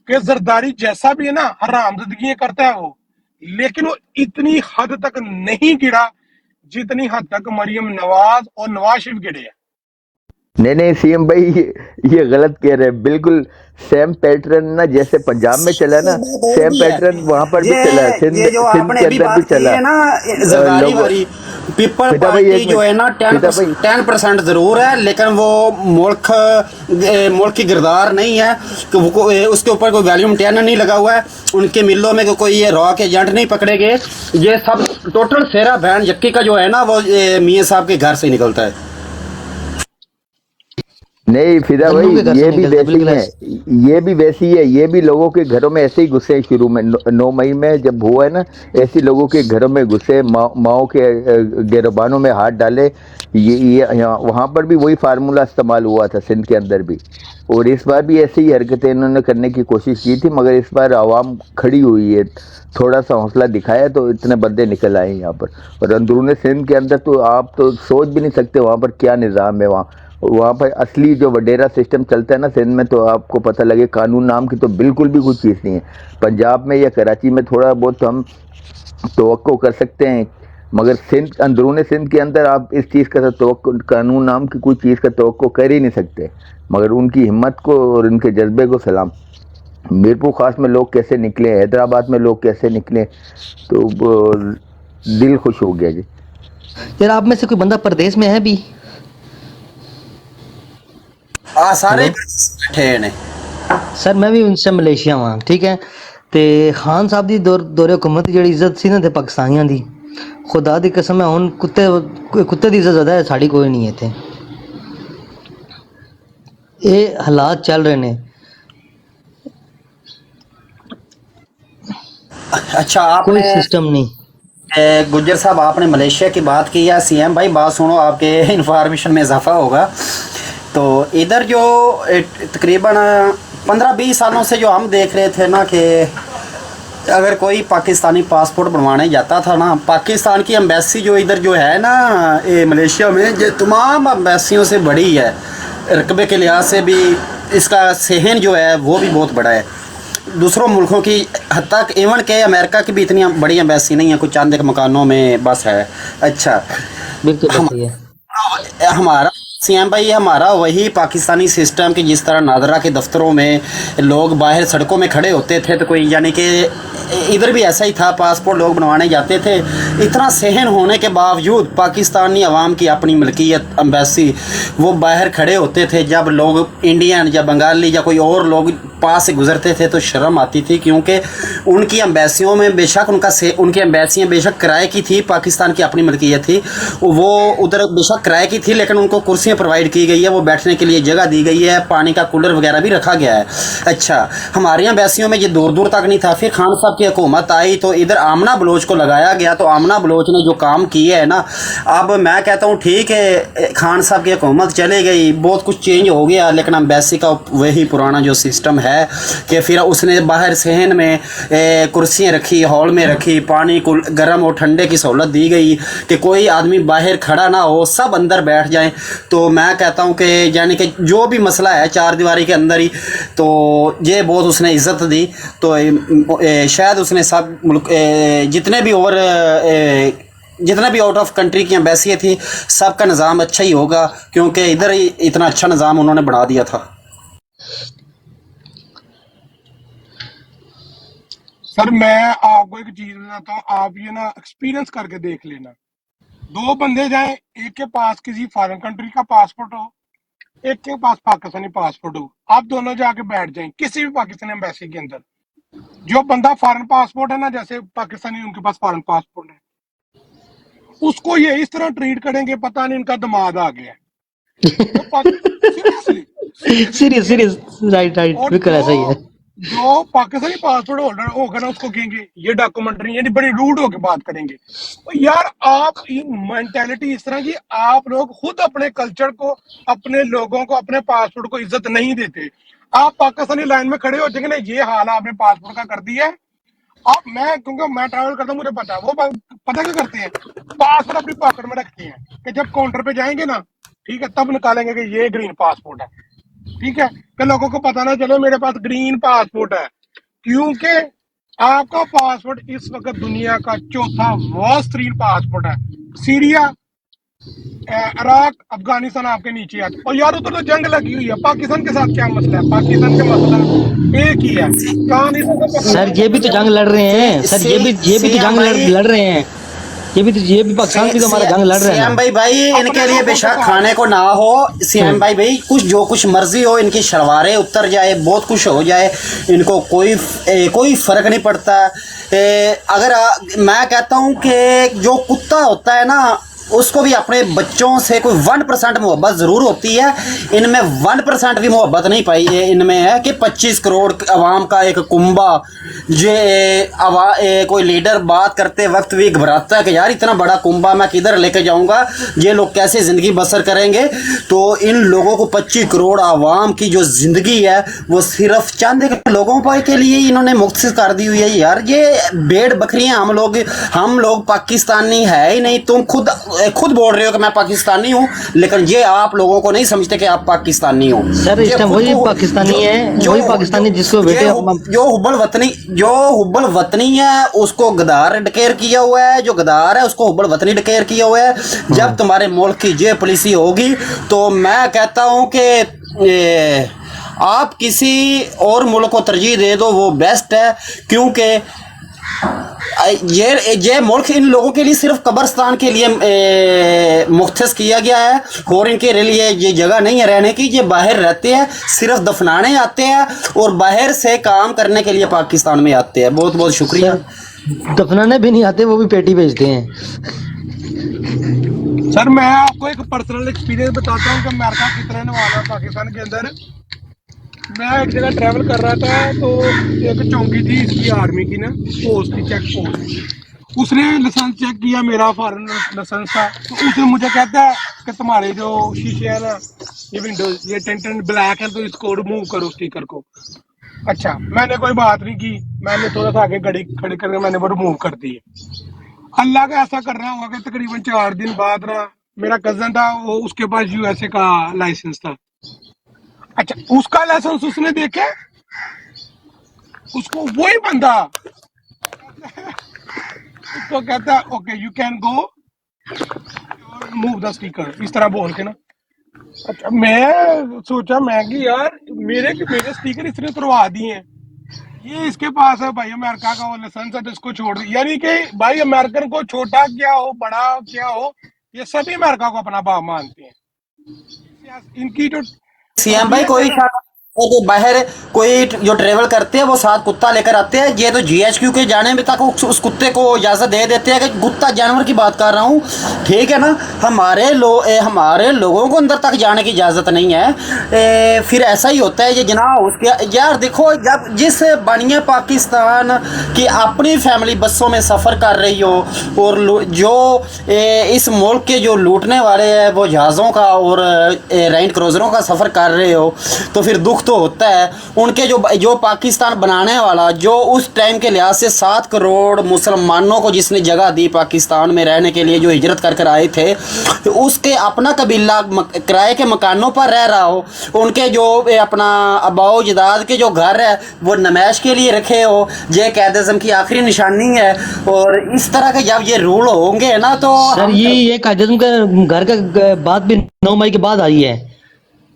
कि जरदारी जैसा भी है ना, हरामजादगी करता है वो, लेकिन वो इतनी हद तक नहीं गिरा जितनी हद तक मरियम नवाज और नवाज शरीफ गिरे हैं। नहीं नहीं सीएम भाई, ये गलत कह रहे हैं, बिल्कुल सेम पैटर्न ना जैसे पंजाब में चला ये ना, बात और सेम भी है। पैटर्न वहां पर भी ये चला, सिंध ये जो सिंध आपने के अभी अंदर भी बात कही चला। है ना, जरदारी लोग, वाली, पीपल फिदा भाई पार्टी एक जो मिनट, है ना फिदा भाई 10% जरूर है, लेकिन वो मुल्क की गिरदार नहीं है कि उसके ऊपर कोई वैल्यूम 10 नहीं लगा हुआ है। उनके मिलों में कोई ये रॉ के एजेंट नहीं पकड़े गए। ये सब टोटल सेरा बहन यक्की का जो है ना, वो मियाँ साहब के घर से निकलता है, नहीं फिदा भाई, गन्नू के घर से ये भी निकलता है, वैसे ही बिल्कुल है, ऐसे। ये भी वैसी है, ये भी लोगों के घरों में ऐसे ही घुसे हैं शुरू में, 9 मई में जब हुआ है ना, ऐसी लोगों के घरों में घुसे, माओ के गिरबानों में हाथ डाले। ये वहां पर भी वही फार्मूला इस्तेमाल हुआ था सिंध के अंदर भी, और इस बार भी ऐसी ही हरकतें इन्होंने करने की कोशिश की थी, मगर इस बार आवाम खड़ी हुई है, थोड़ा सा हौसला दिखाया तो इतने बंदे निकल आए यहाँ पर। और अंदरूनी सिंध के अंदर तो आप तो सोच भी नहीं सकते वहाँ पर क्या निज़ाम है। वहाँ पर असली जो वडेरा सिस्टम चलता है ना सिंध में, तो आपको पता लगे कानून नाम की तो बिल्कुल भी कुछ चीज़ नहीं है। पंजाब में या कराची में थोड़ा बहुत हम तवक्को कर सकते हैं, मगर सिंध, अंदरूनी सिंध के अंदर आप इस चीज़ का तवक्को, कानून नाम की कोई चीज़ का तवक्को कर ही नहीं सकते। मगर उनकी हिम्मत को और उनके जज्बे को सलाम। मीरपुर खास में लोग कैसे निकले, हैदराबाद में लोग कैसे निकले, तो दिल खुश हो गया जी। यार आप में से कोई बंदा परदेश में है भी? सारे हेलो बैठे ने। सर, मैं भी उनसे मलेशिया वां, ठीक है। ਤੇ ਖਾਨ ਸਾਹਿਬ ਦੀ ਦੌਰੇ ਹਕੂਮਤ ਦੀ ਜਿਹੜੀ ਇੱਜ਼ਤ ਸੀ ਨਾ ਤੇ ਪਾਕਿਸਤਾਨੀਆਂ ਦੀ, ਖੁਦਾ ਦੀ ਕਸਮ ਹੈ ਹੁਣ ਕੁੱਤੇ ਦੀ ਇੱਜ਼ਤ ਜ਼ਿਆਦਾ ਹੈ, ਸਾਡੀ ਕੋਈ ਨਹੀਂ ਹੈ ਇੱਥੇ। ਇਹ ਹਾਲਾਤ ਚੱਲ ਰਹੇ ਨੇ। अच्छा कोई आपने सिस्टम नहीं। गुज्जर साहब आपने मलेशिया की बात की है। सीएम भाई बात सुनो, आपके इंफॉर्मेशन में इजाफा होगा। तो इधर जो तकरीबन 15-20 सालों से जो हम देख रहे थे ना कि अगर कोई पाकिस्तानी पासपोर्ट बनवाने जाता था ना, पाकिस्तान की एम्बेसी जो इधर जो है ना ये मलेशिया में, ये तमाम एम्बेसियों से बड़ी है, रकबे के लिहाज से भी इसका सहन जो है वो भी बहुत बड़ा है। दूसरों मुल्कों की हद तक, इवन के अमेरिका की भी इतनी बड़ी एम्बेसी नहीं है, कुछ चंद एक मकानों में बस है। अच्छा, बिल्कुल सही है। हमारा सीएम भाई हमारा वही पाकिस्तानी सिस्टम कि जिस तरह नादरा के दफ्तरों में लोग बाहर सड़कों में खड़े होते थे, तो कोई यानी कि इधर भी ऐसा ही था, पासपोर्ट लोग बनवाने जाते थे। इतना सहन होने के बावजूद पाकिस्तानी अवाम की अपनी मलकियत एम्बेसी, वो बाहर खड़े होते थे जब लोग इंडियन या बंगाली या कोई और लोग पास से गुजरते थे तो शर्म आती थी, क्योंकि उनकी एम्बेसियों में बेशक उनकी एम्बेसियाँ बेशक किराए की थी, पाकिस्तान की अपनी मलकियत थी, वो उधर बेशक किराए की थी, लेकिन उनको कुर्सियाँ प्रोवाइड की गई है, वो बैठने के लिए जगह दी गई है, पानी का कूलर वगैरह भी रखा गया है। अच्छा, हमारी एम्बेसियों में ये दूर दूर तक नहीं था। फिर खान साहब की हुकूमत आई तो इधर आमना बलोच को लगाया गया, तो आमना बलोच ने जो काम किया है ना, अब मैं कहता हूँ ठीक है, खान साहब की हुकूमत चले गई, बहुत कुछ चेंज हो गया, लेकिन एम्बेसी का वही पुराना जो सिस्टम है कि फिर उसने बाहर सहन में कुर्सियाँ रखी, हॉल में रखी, पानी को गर्म और ठंडे की सहूलत दी गई कि कोई आदमी बाहर खड़ा ना हो, सब अंदर बैठ जाएं। तो मैं कहता हूँ कि यानी कि जो भी मसला है चार दीवारी के अंदर ही, तो ये बहुत उसने इज़्ज़त दी। तो शायद उसने सब मुल्क जितने भी आउट ऑफ कंट्री की एम्बेसियाँ थी, सबका निज़ाम अच्छा ही होगा, क्योंकि इधर ही इतना अच्छा निज़ाम उन्होंने बना दिया था। सर मैं आपको एक चीज बताता हूँ, आप ये ना एक्सपीरियंस करके देख लेना। दो बंदे जाएं, एक के पास किसी फॉरेन कंट्री का पासपोर्ट हो, एक के पास पाकिस्तानी पासपोर्ट हो, आप दोनों जाके बैठ जाएं किसी भी पाकिस्तानी एम्बेसी के अंदर। जो बंदा फॉरेन पासपोर्ट है ना, जैसे पाकिस्तानी उनके पास फॉरेन पासपोर्ट है, उसको ये इस तरह ट्रीट करेंगे पता नहीं इनका दिमाग आ गया है। Seriously serious serious, right right, और बिल्कुल ऐसा ही है। जो पाकिस्तानी पासपोर्ट होल्डर होगा ना, उसको कहेंगे ये डॉक्यूमेंट्री, यानी बड़ी रूड होकर बात करेंगे। तो यार आप ये मेंटेलिटी इस तरह की, आप लोग खुद अपने कल्चर को, अपने लोगों को, अपने पासपोर्ट को इज्जत नहीं देते। आप पाकिस्तानी लाइन में खड़े हो जाएंगे ना, ये हाल आपने पासपोर्ट का कर दिया है। आप, मैं क्योंकि मैं ट्रैवल करता हूँ, मुझे पता है। वो पता क्या करते हैं, पासपोर्ट अपनी पॉकेट में रखते हैं कि जब काउंटर पे जाएंगे ना, ठीक है, तब निकालेंगे कि ये ग्रीन पासपोर्ट है, ठीक है, कि लोगों को पता ना चले मेरे पास ग्रीन पासपोर्ट है। क्योंकि आपका पासपोर्ट इस वक्त दुनिया का चौथा वर्स्ट तरीन पासपोर्ट है। सीरिया, इराक, अफगानिस्तान आपके नीचे आते। और यार उधर तो जंग लगी हुई है। पाकिस्तान के साथ क्या मसला है? पाकिस्तान का मसला एक ही है, कहानी से सर ये भी तो जंग लड़ रहे हैं, सर ये भी तो जंग लड़ रहे हैं, ये भी पाकिस्तान भी तो हमारा जंग लड़ रहे हैं। सीएम भाई इनके लिए बेशक खाने को ना हो, सीएम भाई कुछ जो कुछ मर्जी हो, इनकी शलवारें उतर जाए, बहुत कुछ हो जाए, इनको कोई फर्क नहीं पड़ता। मैं कहता हूँ कि जो कुत्ता होता है ना, उसको भी अपने बच्चों से कोई 1% मोहब्बत ज़रूर होती है। इनमें 1% भी मोहब्बत नहीं पाई इनमें है कि 25 करोड़ आवाम का एक कुंबा, कोई लीडर बात करते वक्त भी घबराता है कि यार इतना बड़ा कुंबा मैं किधर लेके जाऊंगा, ये लोग कैसे ज़िंदगी बसर करेंगे। तो इन लोगों को 25 करोड़ आवाम की जो ज़िंदगी है वो सिर्फ चंद लोगों पर के लिए इन्होंने मुक्त कर दी हुई है। यार ये भेड़ बकरियां, हम लोग पाकिस्तानी है ही नहीं। तुम खुद बोल रहे हो कि मैं पाकिस्तानी हूँ, लेकिन ये आप लोगों को नहीं समझते कि आप पाकिस्तानी हो। सर इस टाइम वही पाकिस्तानी है, वही पाकिस्तानी जिसको बेटे जो हुब्बल वतनी है उसको गद्दार डिक्लेयर किया हुआ है, जो गद्दार है उसको हुब्बल वतनी डिक्लेयर किया हुआ है। जब तुम्हारे मुल्क की ये पॉलिसी होगी तो मैं कहता हूँ कि आप किसी और मुल्क को तरजीह दे दो, वो बेस्ट है। क्योंकि ये मुल्क इन लोगों के लिए सिर्फ कब्रिस्तान के लिए मुख्तस किया गया है, और इनके लिए ये जगह नहीं है रहने की। ये बाहर रहते हैं, सिर्फ दफनाने आते हैं और बाहर से काम करने के लिए पाकिस्तान में आते हैं। बहुत बहुत शुक्रिया। दफनाने भी नहीं आते, वो भी पेटी भेजते हैं। सर मैं आपको एक पर्सनल एक्सपीरियंस बताता हूँ कि अमेरिका कितना रहने वाला है पाकिस्तान के अंदर। मैं एक जगह ट्रैवल कर रहा था तो एक चौकी थी इसकी आर्मी की ना, पोस्ट थी, चेक पोस्ट। उसने लाइसेंस चेक किया, मेरा फॉरेन लाइसेंस था, तो उसने मुझे कहता है कि तुम्हारे जो शीशे है ना, ये विंडोज ये टेंट ब्लैक है तो इसको रिमूव करो स्टिकर को। अच्छा, मैंने कोई बात नहीं की, मैंने थोड़ा सा आगे गाड़ी खड़ी करके मैंने वो रिमूव कर दी। अल्लाह का ऐसा कर रहा होगा कि तकरीबन 4 दिन बाद ना, मेरा कजन था, वो उसके पास यूएसए का लाइसेंस था। अच्छा, उसका लाइसेंस उसने देखा, उसको वही बंदा उसको कहता okay you can go move the speaker, इस तरह बोल के ना। अच्छा, मैं सोचा मैं कि यार मेरे स्पीकर इसने उतरवा दिए हैं, ये इसके पास है भाई अमेरिका का वो लाइसेंस है तो इसको छोड़ दी। यानी कि भाई अमेरिकन को छोटा क्या हो बड़ा क्या हो, ये सभी अमेरिका को अपना बाप मानते हैं। इनकी जो सीएम भाई तरबियत है कोई ना, जो बाहर कोई जो ट्रेवल करते हैं वो साथ कुत्ता लेकर आते हैं, ये तो जीएचक्यू के जाने में तक उस कुत्ते को इजाज़त दे देते हैं कि कुत्ता जानवर की बात कर रहा हूँ, ठीक है ना। हमारे लोगों को अंदर तक जाने की इजाज़त नहीं है। फिर ऐसा ही होता है ये जनाब उसके यार देखो, जब जिस बनिए पाकिस्तान की अपनी फैमिली बसों में सफ़र कर रही हो और जो इस मुल्क के जो लूटने वाले हैं वो जहाज़ों का और रेंज क्रूज़रों का सफ़र कर रहे हो, तो फिर दुख तो होता है। उनके जो पाकिस्तान बनाने वाला, जो उस टाइम के लिहाज से 7 करोड़ मुसलमानों को जिसने जगह दी पाकिस्तान में रहने के लिए, जो हिजरत कर कर आए थे, तो उसके अपना कबीला किराए के मकानों पर रह रहा हो, उनके जो अपना अबाओ जदाद के जो घर है वो नमाइश के लिए रखे हो, ये कैद आज़म की आखिरी निशानी है। और इस तरह के जब ये रूल होंगे ना तो सर ये कायदे आज़म का घर का बात भी 9 मई के बाद आई है,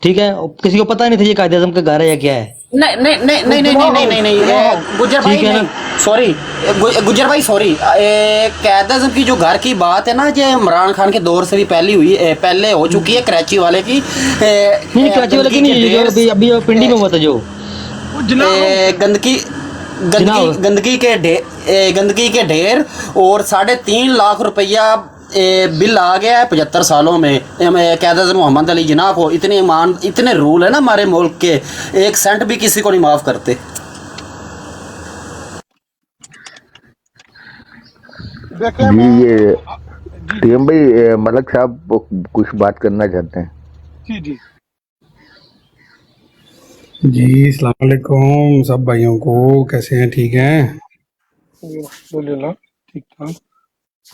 ठीक है। किसी को पता नहीं था ये कायदे आज़म का घर है या क्या है। नहीं नहीं नहीं नहीं नहीं नहीं नहीं नहीं नहीं गुजर भाई ठीक है ना? नहीं सॉरी गुजर भाई सॉरी, कैद आज़म की जो घर की बात है ना, ये इमरान खान के दौर से भी पहले हो चुकी है, कराची वाले की। नहीं कराची वाले की नहीं, जो अभी जो पिंडी में हुआ था जो वो जनाब गंदगी गंदगी के ढेर और 3.5 लाख रुपया बिल आ गया है 75 सालों में। कैद आज़म मोहम्मद अली जिन्ना को इतने रूल है ना हमारे मुल्क के, 1 सेंट भी किसी को नहीं माफ़ करते। देखिए जी मैं ये जी टीएम भाई मलक साहब वो कुछ बात करना चाहते हैं। जी जी जी अस्सलाम वालेकुम सब भाइयों को, कैसे हैं? ठीक हैं? बोलिए ना, ठीक ठाक।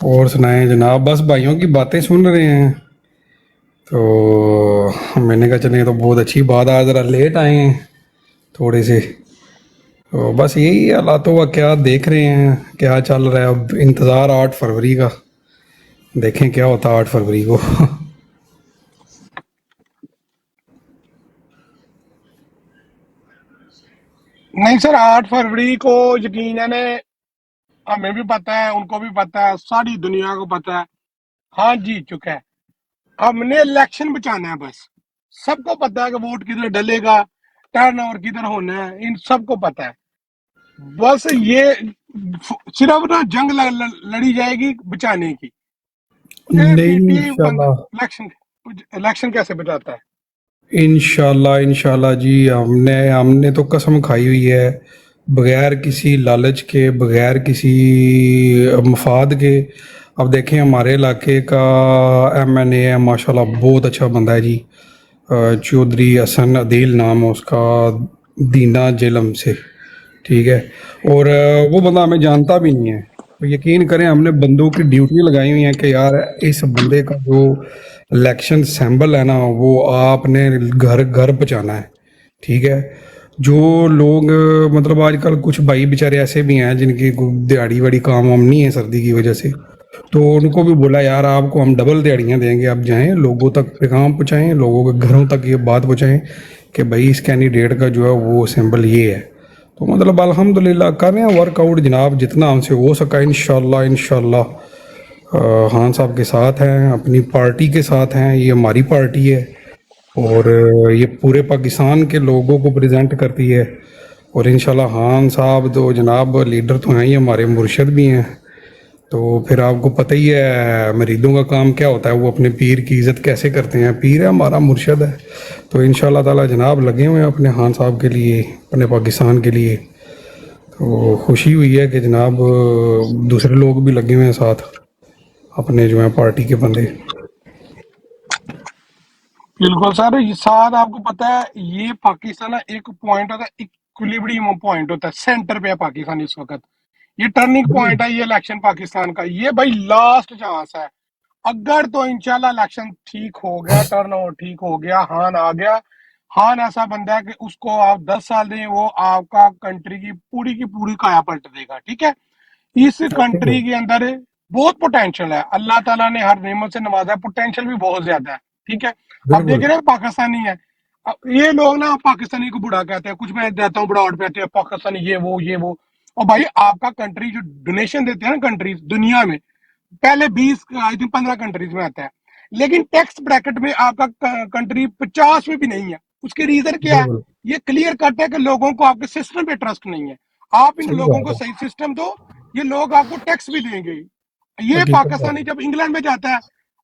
और सुनाएं जनाब। बस भाइयों की बातें सुन रहे हैं तो मैंने कहा चले, तो बहुत अच्छी बात, आज ज़रा लेट आए हैं थोड़े से, तो बस यही हालातों का क्या देख रहे हैं, क्या चल रहा है। अब इंतज़ार 8 फरवरी का, देखें क्या होता है 8 फरवरी को। नहीं सर, 8 फरवरी को यकीनन हमें भी पता है, उनको भी पता है, सारी दुनिया को पता है, हाँ जीत चुका है। हमने इलेक्शन बचाना है बस। सबको पता है कि वोट किधर डलेगा, टर्न ओवर किधर होना है, इन सबको पता है। बस ये सिर्फ ना जंग लड़ी जाएगी बचाने की। नहीं इंशाल्लाह, इलेक्शन इलेक्शन कैसे बचाता है? इंशाल्लाह इंशाल्लाह जी, हमने तो कसम खाई हुई है, बगैर किसी लालच के, बगैर किसी मफाद के। अब देखें हमारे इलाके का एमएनए है माशाल्लाह, बहुत अच्छा बंदा है जी, चौधरी हसन अदील नाम है उसका, दीना जेलम से, ठीक है। और वो बंदा हमें जानता भी नहीं है, तो यकीन करें हमने बंदों की ड्यूटी लगाई हुई है कि यार इस बंदे का जो इलेक्शन सैम्बल है ना वो आपने घर घर पहुँचाना है, ठीक है। जो लोग मतलब आजकल कुछ भाई बेचारे ऐसे भी हैं जिनकी दिहाड़ी वाड़ी काम वाम नहीं है सर्दी की वजह से, तो उनको भी बोला यार आपको हम डबल दिहाड़ियाँ देंगे, आप जाएं लोगों तक पैगाम पहुँचाएँ, लोगों के घरों तक ये बात पहुँचाएँ कि भाई इस कैंडिडेट का जो है वो सिंबल ये है। तो मतलब अल्हम्दुलिल्लाह कर रहे हैं वर्कआउट जनाब, जितना हमसे हो सका इंशाल्लाह इंशाल्लाह। खान साहब के साथ हैं, अपनी पार्टी के साथ हैं, ये हमारी पार्टी है और ये पूरे पाकिस्तान के लोगों को प्रेजेंट करती है। और इंशाल्लाह खान साहब तो जनाब लीडर तो हैं ही, हमारे मुर्शद भी हैं, तो फिर आपको पता ही है मरीदों का काम क्या होता है, वो अपने पीर की इज़्ज़त कैसे करते हैं। पीर है हमारा, मुर्शद है। तो इंशाल्लाह ताला जनाब लगे हुए हैं अपने खान साहब के लिए, अपने पाकिस्तान के लिए। तो खुशी हुई है कि जनाब दूसरे लोग भी लगे हुए हैं साथ, अपने जो हैं पार्टी के बंदे। बिल्कुल सर, ये साथ आपको पता है ये पाकिस्तान ना एक पॉइंट होता है, इक्विलिब्रियम पॉइंट होता है, सेंटर पे है पाकिस्तान इस वक्त। ये टर्निंग पॉइंट है ये इलेक्शन पाकिस्तान का, ये भाई लास्ट चांस है। अगर तो इंशाल्लाह इलेक्शन ठीक हो गया, टर्न आउट ठीक हो गया, हान आ गया। हान ऐसा बंदा है कि उसको आप 10 साल दें, वो आपका कंट्री की पूरी काया पलट देगा। ठीक है, इस कंट्री के अंदर बहुत पोटेंशियल है, अल्लाह ताला ने हर नेमत से नवाजा है, पोटेंशियल भी बहुत ज्यादा है। ठीक है, अब देख रहे हैं पाकिस्तानी है, अब ये लोग ना पाकिस्तानी को बुढ़ा कहते हैं, कुछ मैं देता हूँ बुढ़ावट पे आते हैं पाकिस्तानी, ये वो। और भाई आपका कंट्री जो डोनेशन देते हैं ना कंट्रीज दुनिया में, पहले 20 आई थिंक 15 कंट्रीज में आता है, लेकिन टैक्स ब्रैकेट में आपका कंट्री 50 में भी नहीं है। उसके रीजन क्या है? बिल्कुल ये क्लियर कट है कि लोगों को आपके सिस्टम पे ट्रस्ट नहीं है। आप इन सही लोगों बात को है, सही सिस्टम दो, ये लोग आपको टैक्स भी देंगे। ये हकीकत बात पाकिस्तानी है। जब इंग्लैंड में जाता है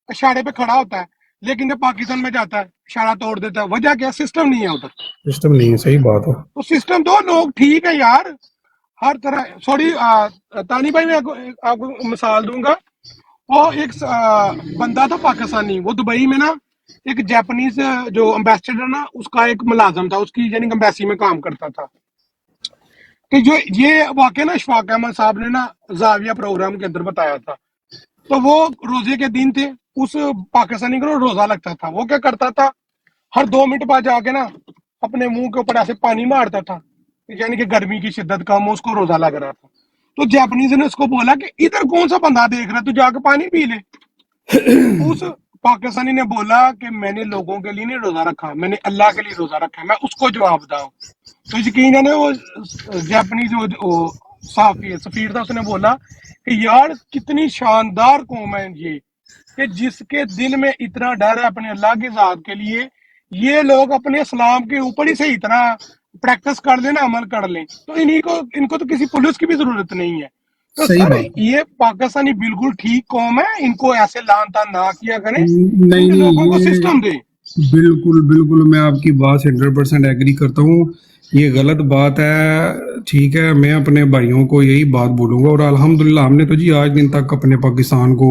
इशारे पे खड़ा होता है, लेकिन जब पाकिस्तान में जाता है इशारा तोड़ देता है। वजह क्या? सिस्टम नहीं है उधर। सिस्टम नहीं है, सही बात है। तो सिस्टम दो, लोग ठीक है यार हर तरह। सॉरी तानी भाई, मैं आपको मिसाल दूंगा। और एक बंदा था पाकिस्तानी, वो दुबई में ना एक जापानीज जो एम्बेसडर ना उसका एक मुलाजम था, उसकी यानी एम्बेसी में काम करता था। कि जो ये वाकया ना इशफाक अहमद साहब ने ना जाविया प्रोग्राम के अंदर बताया था। तो वो रोजे के दिन थे, उस पाकिस्तानी को रोजा लगता था। वो क्या करता था, हर 2 मिनट बाद जाके ना अपने मुंह के ऊपर ऐसे पानी मारता था, यानी कि गर्मी की शिद्दत कम हो, उसको रोजा लग रहा था। तो जापानीज ने उसको बोला कि इधर कौन सा बंदा देख रहा है, तू जाके पानी पी ले। उस पाकिस्तानी ने बोला कि मैंने लोगों के लिए नहीं रोजा रखा, मैंने अल्लाह के लिए रोजा रखा है, मैं उसको जवाब दूं। तो यकीन है वो जापानीज वो साफी सफीर था, उसने बोला कि यार कितनी शानदार कौम है ये, कि जिसके दिल में इतना डर है अपने अल्लाह की जात के लिए। ये लोग अपने इस्लाम के ऊपर ही से इतना प्रैक्टिस कर लेना, अमल कर लें, तो इनको तो किसी पुलिस की भी जरूरत नहीं है। तो सही सर बात है। ये पाकिस्तानी बिल्कुल ठीक कौम है, इनको ऐसे लान तान ना किया करें, नहीं इन लोगों को नहीं, सिस्टम दें। बिल्कुल बिल्कुल मैं आपकी बात से 100% एग्री करता हूँ। ये गलत बात है, ठीक है। मैं अपने भाइयों को यही बात बोलूँगा, और अल्हम्दुलिल्लाह हमने तो जी आज दिन तक अपने पाकिस्तान को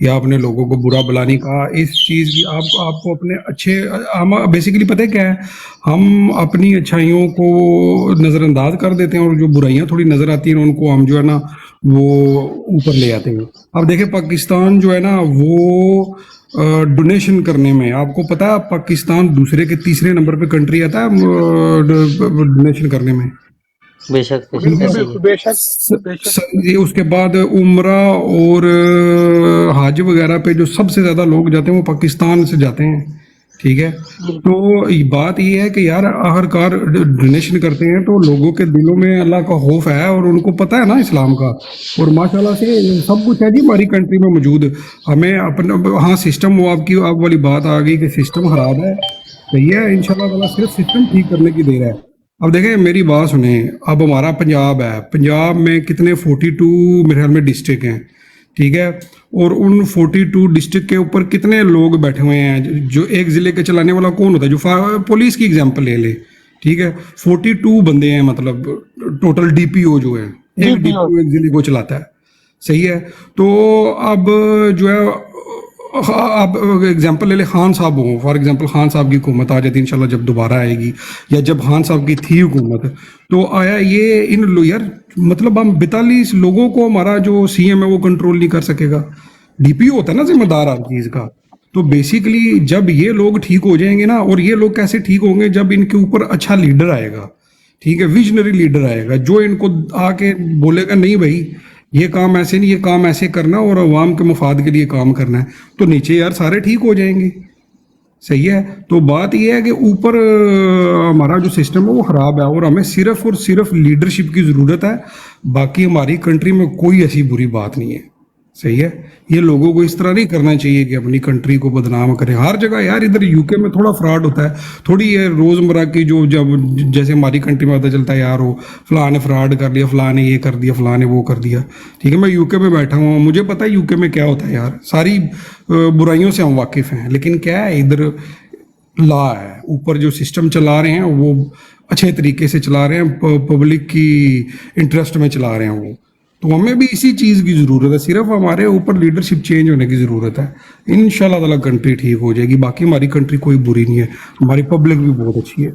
या अपने लोगों को बुरा भला नहीं कहा। इस चीज़ की आपको अपने अच्छे, हम बेसिकली पता है क्या है, हम अपनी अच्छाइयों को नज़रअंदाज कर देते हैं, और जो बुराइयां थोड़ी नज़र आती हैं उनको हम जो है ना वो ऊपर ले आते हैं। अब देखिए पाकिस्तान जो है ना वो डोनेशन करने में, आपको पता है पाकिस्तान दूसरे के तीसरे नंबर पे कंट्री आता है डोनेशन करने में। बेशक बेशक बिल्कुल ऐसे ही बिल्कुल, है। बेशक बेशक। ये उसके बाद उम्रा और हज वगैरह पे जो सबसे ज्यादा लोग जाते हैं वो पाकिस्तान से जाते हैं, ठीक है। तो ये बात ये है कि यार आखिरकार डोनेशन करते हैं तो लोगों के दिलों में अल्लाह का खौफ है, और उनको पता है ना इस्लाम का, और माशाल्लाह से सब कुछ है जी हमारी कंट्री में मौजूद। हमें अपना, हाँ सिस्टम, वो आप वाली बात आ गई कि सिस्टम खराब है, सही है। इंशाल्लाह ताला सिर्फ सिस्टम ठीक करने की देर है। अब देखें मेरी बात सुने, अब हमारा पंजाब है, पंजाब में कितने 42 मेरे ख्याल में डिस्ट्रिक्ट हैं, ठीक है। और उन 42 डिस्ट्रिक्ट के ऊपर कितने लोग बैठे हुए हैं, जो एक ज़िले के चलाने वाला कौन होता है, जो पुलिस की एग्जांपल ले ले, ठीक है। 42 बंदे हैं, मतलब टोटल डीपीओ जो है, एक डीपीओ डीपीओ एक ज़िले को चलाता है, सही है। तो अब जो है आप एग्जांपल ले ले, खान साहब हो, फॉर एग्जांपल खान साहब की हुकूमत आ जाती है इंशाल्लाह जब दोबारा आएगी, या जब खान साहब की थी हुकूमत, तो आया ये इन यार मतलब हम 42 लोगों को हमारा जो सीएम है वो कंट्रोल नहीं कर सकेगा। डीपीओ होता है ना जिम्मेदार हर चीज़ का। तो बेसिकली जब ये लोग ठीक हो जाएंगे ना, और ये लोग कैसे ठीक होंगे, जब इनके ऊपर अच्छा लीडर आएगा, ठीक है, विजनरी लीडर आएगा, जो इनको आके बोलेगा नहीं भाई ये काम ऐसे नहीं, ये काम ऐसे करना और अवाम के मफाद के लिए काम करना है, तो नीचे यार सारे ठीक हो जाएंगे, सही है। तो बात यह है कि ऊपर हमारा जो सिस्टम है वो ख़राब है, और हमें सिर्फ और सिर्फ लीडरशिप की ज़रूरत है। बाकी हमारी कंट्री में कोई ऐसी बुरी बात नहीं है, सही है। ये लोगों को इस तरह नहीं करना चाहिए कि अपनी कंट्री को बदनाम करें हर जगह यार। इधर यूके में थोड़ा फ्रॉड होता है, थोड़ी ये रोजमर्रा की जो जब जैसे हमारी कंट्री में पता चलता है यार वो फलां ने फ्रॉड कर लिया, फलां ने ये कर दिया, फलां ने वो कर दिया। ठीक है, मैं यूके में बैठा हुआ हूँ, मुझे पता है यूके में क्या होता है यार। सारी बुराइयों से हम वाकिफ हैं, लेकिन क्या है इधर लॉ है, ऊपर जो सिस्टम चला रहे हैं वो अच्छे तरीके से चला रहे हैं, पब्लिक की इंटरेस्ट में चला रहे हैं वो। तो हमें भी इसी चीज़ की ज़रूरत है, सिर्फ हमारे ऊपर लीडरशिप चेंज होने की ज़रूरत है। इंशाल्लाह ताला कंट्री ठीक हो जाएगी। बाकी हमारी कंट्री कोई बुरी नहीं है, हमारी पब्लिक भी बहुत अच्छी है।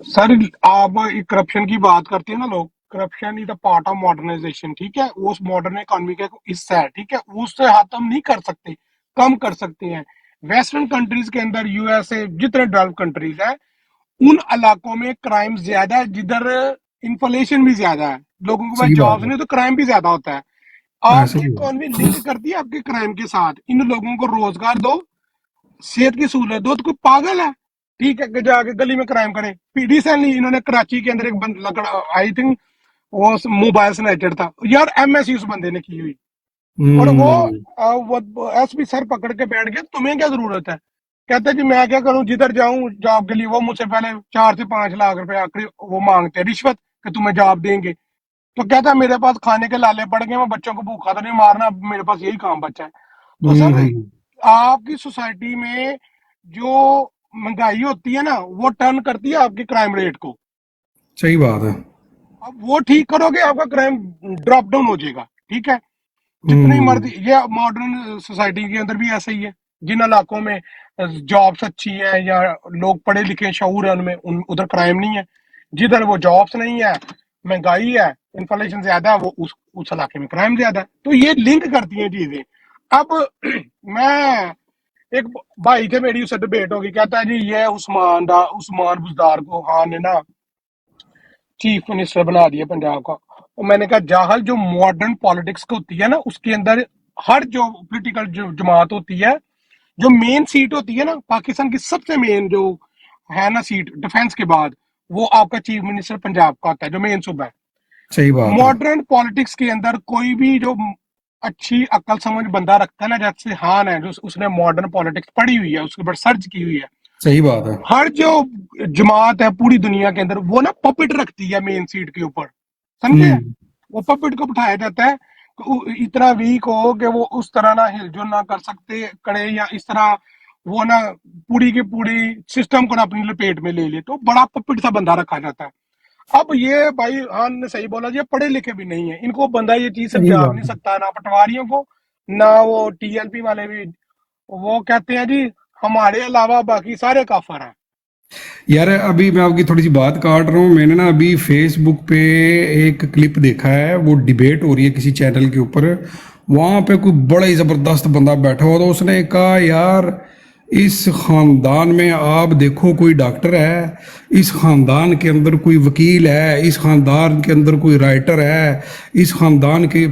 सर आप करप्शन की बात करते हैं ना लोग, corruption is the part of modernisation, ठीक है, वो उस मॉडर्न इकोनॉमी का हिस्सा है, ठीक है, उससे हाथ हम नहीं कर सकते, कम कर सकते हैं। वेस्टर्न कंट्रीज के अंदर, यूएसए, जितने डेवलप कंट्रीज है, उन इलाकों में क्राइम ज्यादा है, जिधर इन्फ्लेशन भी ज्यादा है, लोगों के पास सही बात जॉब्स है, नहीं तो क्राइम भी ज्यादा होता है। ऐसा आपकी ही है। इकोनॉमी लिंक करती है आपके क्राइम के साथ। इन लोगों को रोजगार दो, सेहत की सहूलत दो, तो कोई पागल है, ठीक है, कि जाके गली में क्राइम करे। रिसेंटली इन्होंने कराची के अंदर एक आई थिंक वो मोबाइल स्नैचर था यार, एमएससी उस बंदे ने की हुई, और हम्म। वो एसपी सर पकड़ के बैठ गया, तुम्हें क्या जरूरत है? कहते जी मैं क्या करूं, जिधर जाऊं जॉब के लिए वो मुझसे पहले 4 से 5 लाख रुपए आखिरी वो मांगते हैं रिश्वत कि तुम्हें जॉब देंगे। तो कहता है मेरे पास खाने के लाले पड़ गए, मैं बच्चों को भूखा तो नहीं मारना, अब मेरे पास यही काम बचा है। तो सर हम्म। आपकी सोसाइटी में जो महंगाई होती है ना, वो टर्न करती है आपके क्राइम रेट को। सही बात है। अब वो ठीक करोगे, आपका क्राइम ड्रॉप डाउन हो जाएगा, ठीक है। जितनी हम्म। मर्जी, ये मॉडर्न सोसाइटी के अंदर भी ऐसा ही है। जिन इलाकों में जॉब्स अच्छी है या लोग पढ़े लिखे शऊर है उनमें, उधर क्राइम नहीं है। जिधर वो जॉब्स नहीं है, महंगाई है, इन्फ्लेशन ज्यादा है, वो उस इलाके में क्राइम ज्यादा है। तो ये लिंक करती हैं चीजें। अब मैं एक भाई थे, मेरी उससे डिबेट होगी, कहता है जी ये उस्मान बुजदार को हाँ ने ना चीफ मिनिस्टर बना दिया पंजाब का। और मैंने कहा जाहल, जो मॉडर्न पॉलिटिक्स होती है ना, उसके अंदर हर जो पॉलिटिकल जो जमात होती है, जो मेन सीट होती है ना, पाकिस्तान की सबसे मेन जो है ना सीट डिफेंस के बाद, वो आपका चीफ मिनिस्टर पंजाब का होता है, जो मेन सूबा है। सही बात है। मॉडर्न पॉलिटिक्स के अंदर कोई भी जो अच्छी अक्ल समझ बंदा रखता है ना, जैसे हान है, जो उसने मॉडर्न पॉलिटिक्स पढ़ी हुई है, उसके ऊपर सर्च की हुई है, सही बात है। हर जो जमात है पूरी दुनिया के अंदर, वो ना पपेट रखती है मेन सीट के ऊपर, समझे? हम्म। वो पपेट को बिठाया जाता है कि इतना वीक हो कि वो उस तरह ना हिलजुल ना कर सकते करे, या इस तरह वो ना पूरी की पूरी सिस्टम को ना अपनी लपेट में ले ले, तो बड़ा पपेट सा बंदा रखा जाता है। अब ये भाई खान ने सही बोला, ये पढ़े लिखे भी नहीं है, इनको बंदा ये चीज सही समझा भी बात नहीं है। सकता, ना पटवारियों को, ना वो टीएलपी वाले भी। वो कहते हैं जी हमारे अलावा बाकी सारे काफर हैं। यार अभी मैं आपकी थोड़ी सी बात काट रहा हूँ। मैंने ना अभी फेसबुक पे एक क्लिप देखा है, वो डिबेट हो रही है किसी चैनल के ऊपर। वहां पे कोई बड़ा ही जबरदस्त बंदा बैठा हुआ, तो उसने कहा यार इस खानदान में आप देखो कोई डॉक्टर है, इस खानदान के अंदर कोई वकील है, इस खानदान के अंदर कोई राइटर है, इस खानदान के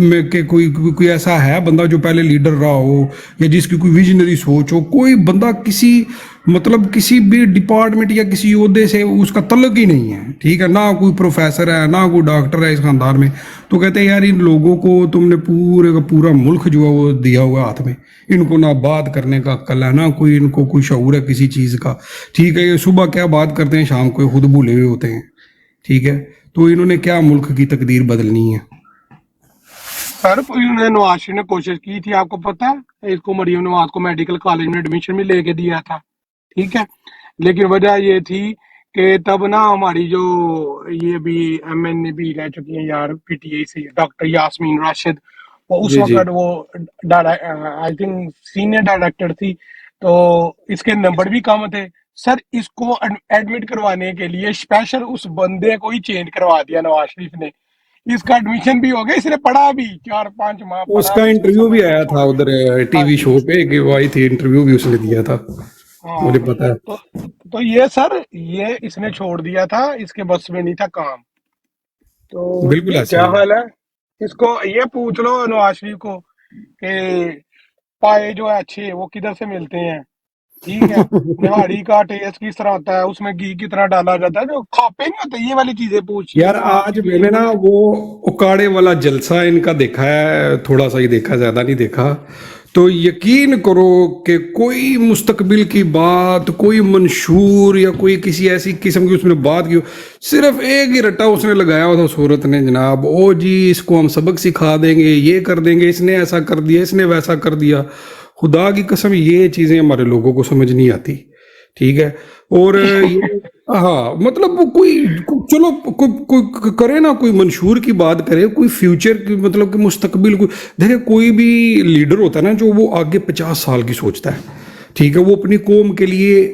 में के कोई ऐसा है बंदा जो पहले लीडर रहा हो, या जिसकी कोई विजनरी सोच हो। कोई बंदा किसी मतलब किसी भी डिपार्टमेंट या किसी ओहदे से उसका तल्लक ही नहीं है, ठीक है, ना कोई प्रोफेसर है ना कोई डॉक्टर है इस खानदान में। तो कहते हैं यार इन लोगों को तुमने पूरे का पूरा मुल्क जो है वो दिया हुआ हाथ में, इनको ना बात करने का अक्ल है, ना कोई इनको कोई शऊर है किसी चीज़ का। ठीक है, ये सुबह क्या बात करते हैं शाम को खुद भूले हुए होते हैं। ठीक है, तो इन्होंने क्या मुल्क की तकदीर बदलनी है। सर उन्होंने नवाज शरीफ ने कोशिश की थी, आपको पता है, इसको मरियम नवाज को मेडिकल कॉलेज में एडमिशन भी लेके दिया था, ठीक है। लेकिन वजह ये थी कि तब ना हमारी जो ये भी एमएनए भी रह चुकी है यार पीटीआई से, डॉक्टर यास्मीन राशिद, वो उस जी जी। वक्त वो आई थिंक सीनियर डायरेक्टर थी, तो इसके नंबर भी कम थे। सर इसको एडमिट करवाने के लिए स्पेशल उस बंदे को ही चेंज करवा दिया नवाज शरीफ ने। इसका एडमिशन भी हो गया, इसने पढ़ा भी 4-5 माह पढ़ा, उसका इसने इंटरव्यू भी समझ के आया छोड़ था दिया। उधर हाँ टीवी जी। शो पे कि वो आई थी, इंटरव्यू भी उसने दिया था, हाँ। मुझे पता है। तो तो ये सर ये इसने छोड़ दिया था, इसके बस में नहीं था काम। तो बिल्कुल ये ऐसा क्या ही है। हाल है? इसको ये पूछ लो नवाज शरीफ को कि पाए जो है अच्छे वो किधर से मिलते हैं। ठीक है। निहारी का टेस्ट किस तरह होता है, उसमें घी कितना डाला जाता है, जो खापे नहीं होते, ये वाली चीजें पूछिए यार तो आज आपके लिए मैंने ना वो उकाड़े वाला जलसा इनका देखा है, थोड़ा सा ही देखा, ज्यादा नहीं देखा। तो यकीन करो कि कोई मुस्तकबिल की बात, कोई मंशूर या कोई किसी ऐसी किस्म की उसने बात की, सिर्फ एक ही रट्टा उसने लगाया हुआ था उस औरत ने, जनाब ओ जी इसको हम सबक सिखा देंगे, ये कर देंगे, इसने ऐसा कर दिया, इसने वैसा कर दिया। खुदा की कसम ये चीजें हमारे लोगों को समझ नहीं आती, ठीक है। और ये हाँ मतलब वो चलो कोई करे ना, कोई मंशूर की बात करे, कोई फ्यूचर की मतलब कि मुस्तकबिल को देखे। कोई भी लीडर होता है ना जो वो आगे 50 साल की सोचता है, ठीक है, वो अपनी कौम के लिए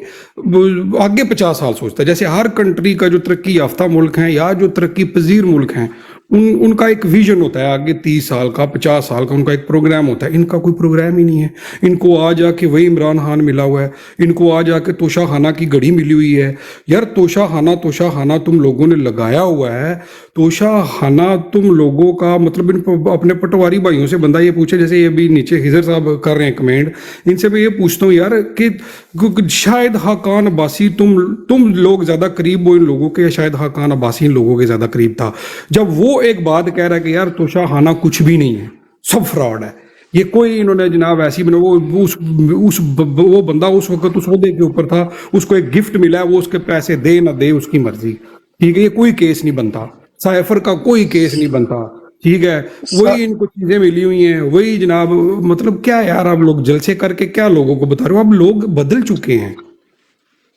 आगे 50 साल सोचता है। जैसे हर कंट्री का जो तरक्की याफ्ता मुल्क हैं या जो तरक्की पजीर मुल्क हैं, उनका एक विजन होता है आगे 30 साल का, 50 साल का, उनका एक प्रोग्राम होता है। इनका कोई प्रोग्राम ही नहीं है। इनको आ जाके वही इमरान खान मिला हुआ है, इनको आ जाके तोशा खाना की घड़ी मिली हुई है। यार तोशा खाना तुम लोगों ने लगाया हुआ है। तोशा खाना तुम लोगों का मतलब अपने पटवारी भाइयों से बंदा ये पूछे, जैसे ये भी नीचे हिजर साहब कर रहे हैं कमेंट, इनसे मैं ये पूछता हूँ यार कि शायद हाकान अब्बासी तुम लोग ज्यादा करीब हो इन लोगों के, या शायद हाकान अब्बासी इन लोगों के ज्यादा करीब था, जब वो एक बात कह रहा है कि यार तोशा खाना कुछ भी नहीं है, सब फ्रॉड है, ये कोई इन्होंने जनाब ऐसी बना वो बंदा उस वक्त उस ओहदे के ऊपर था, उसको एक गिफ्ट मिला है, वो उसके पैसे दे ना दे उसकी मर्जी, ठीक है, ये कोई केस नहीं बनता, साइफर का कोई केस नहीं बनता, ठीक है। वही इनको चीजें मिली हुई हैं, वही जनाब। मतलब क्या यार, आप लोग जलसे करके क्या लोगों को बता रहे हो, अब लोग बदल चुके हैं।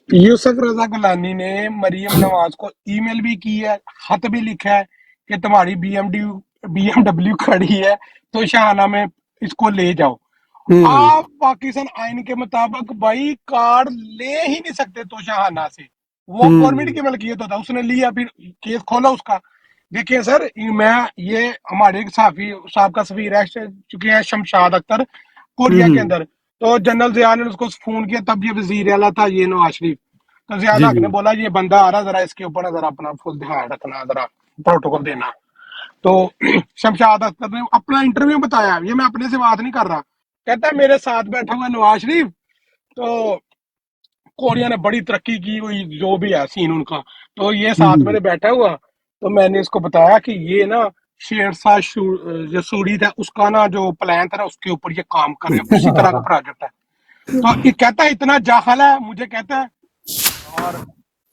यूसुफ रजा गलानी ने मरियम नवाज को ईमेल भी की है, खत भी लिखा है कि तुम्हारी बीएमडब्ल्यू खड़ी है तो शाहाना में इसको ले जाओ। आप पाकिस्तान आइन के मुताबिक भाई कार्ड ले ही नहीं सकते तो शाहाना से, वो गवर्नमेंट की मलकियत होता है। उसने लिया, फिर केस खोला उसका। देखिए सर, मैं ये हमारे एक साहब का सफीर रह चुके हैं शमशाद अख्तर कोरिया के अंदर, तो जनरल जिया ने उसको फोन किया, तब ये वजीर आला था ये नवाज शरीफ। तो जिया हक ने बोला ये बंदा आ रहा, जरा इसके ऊपर जरा अपना फुल ध्यान रखना, जरा प्रोटोकॉल देना। तो शमशाद अख्तर ने अपना इंटरव्यू बताया, ये मैं अपने से बात नहीं कर रहा, कहता है मेरे साथ बैठा हुआ नवाज शरीफ, तो कोरिया ने बड़ी तरक्की की हुई, जो भी है सीन उनका, तो ये साथ मेरे बैठा हुआ, तो मैंने इसको बताया कि ये ना शेरशाह जो सूरी था उसका ना जो प्लान था ना, उसके ऊपर ये काम कर रहे हैं, उसी तरह का प्रोजेक्ट है। तो ये कहता है इतना जाहल है, मुझे कहता है और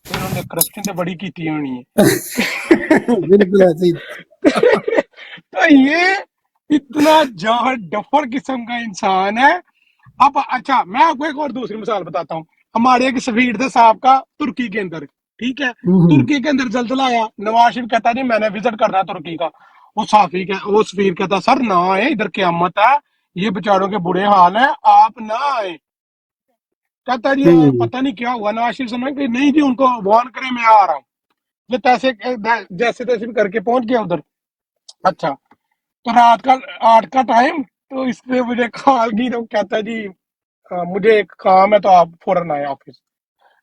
इन्होंने करप्शन से बड़ी की होनी है। बिल्कुल ऐसे ही। तो ये इतना जाहल डफर किस्म का इंसान है। अब अच्छा, मैं आपको एक और दूसरी मिसाल बताता हूँ। हमारे एक सफीर थे साहब का तुर्की के अंदर, ठीक है, तुर्की के अंदर जल्जला आया, नवाज शरीफ कहता जी मैंने विजिट करना है तुर्की का। वो सफीर कहता सर ना आए, इधर क़यामत है, ये बेचारों के बुरे हाल है, आप ना आए। कहता जी पता नहीं क्या हुआ, नवाज शरीफ समझ कि नहीं जी उनको वार्न करे, मैं आ रहा हूँ। ये जैसे तैसे भी करके पहुंच गया उधर। अच्छा, तो रात का 8 का टाइम, तो इसने मुझे कॉल की, तो कहता जी मुझे एक काम है, तो आप फौरन आए ऑफिस।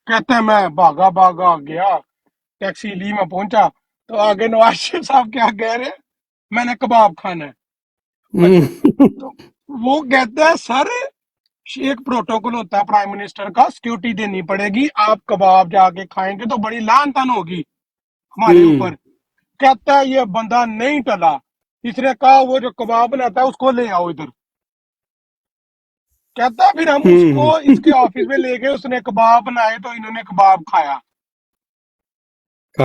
कहते हैं मैं भागा गया, टैक्सी ली, मैं पहुंचा, तो आगे नवाज शरीफ साहब क्या कह रहे, मैंने कबाब खाना है। तो वो कहता है सर एक प्रोटोकॉल होता है प्राइम मिनिस्टर का, सिक्योरिटी देनी पड़ेगी, आप कबाब जाके खाएंगे तो बड़ी लान तान होगी हमारे ऊपर। कहता है ये बंदा नहीं टला, इसने कहा वो जो कबाब बनाता है उसको ले आओ इधर। कहता है फिर हम उसको इसके ऑफिस में ले गए, उसने कबाब बनाए, तो इन्होंने कबाब खाया। तो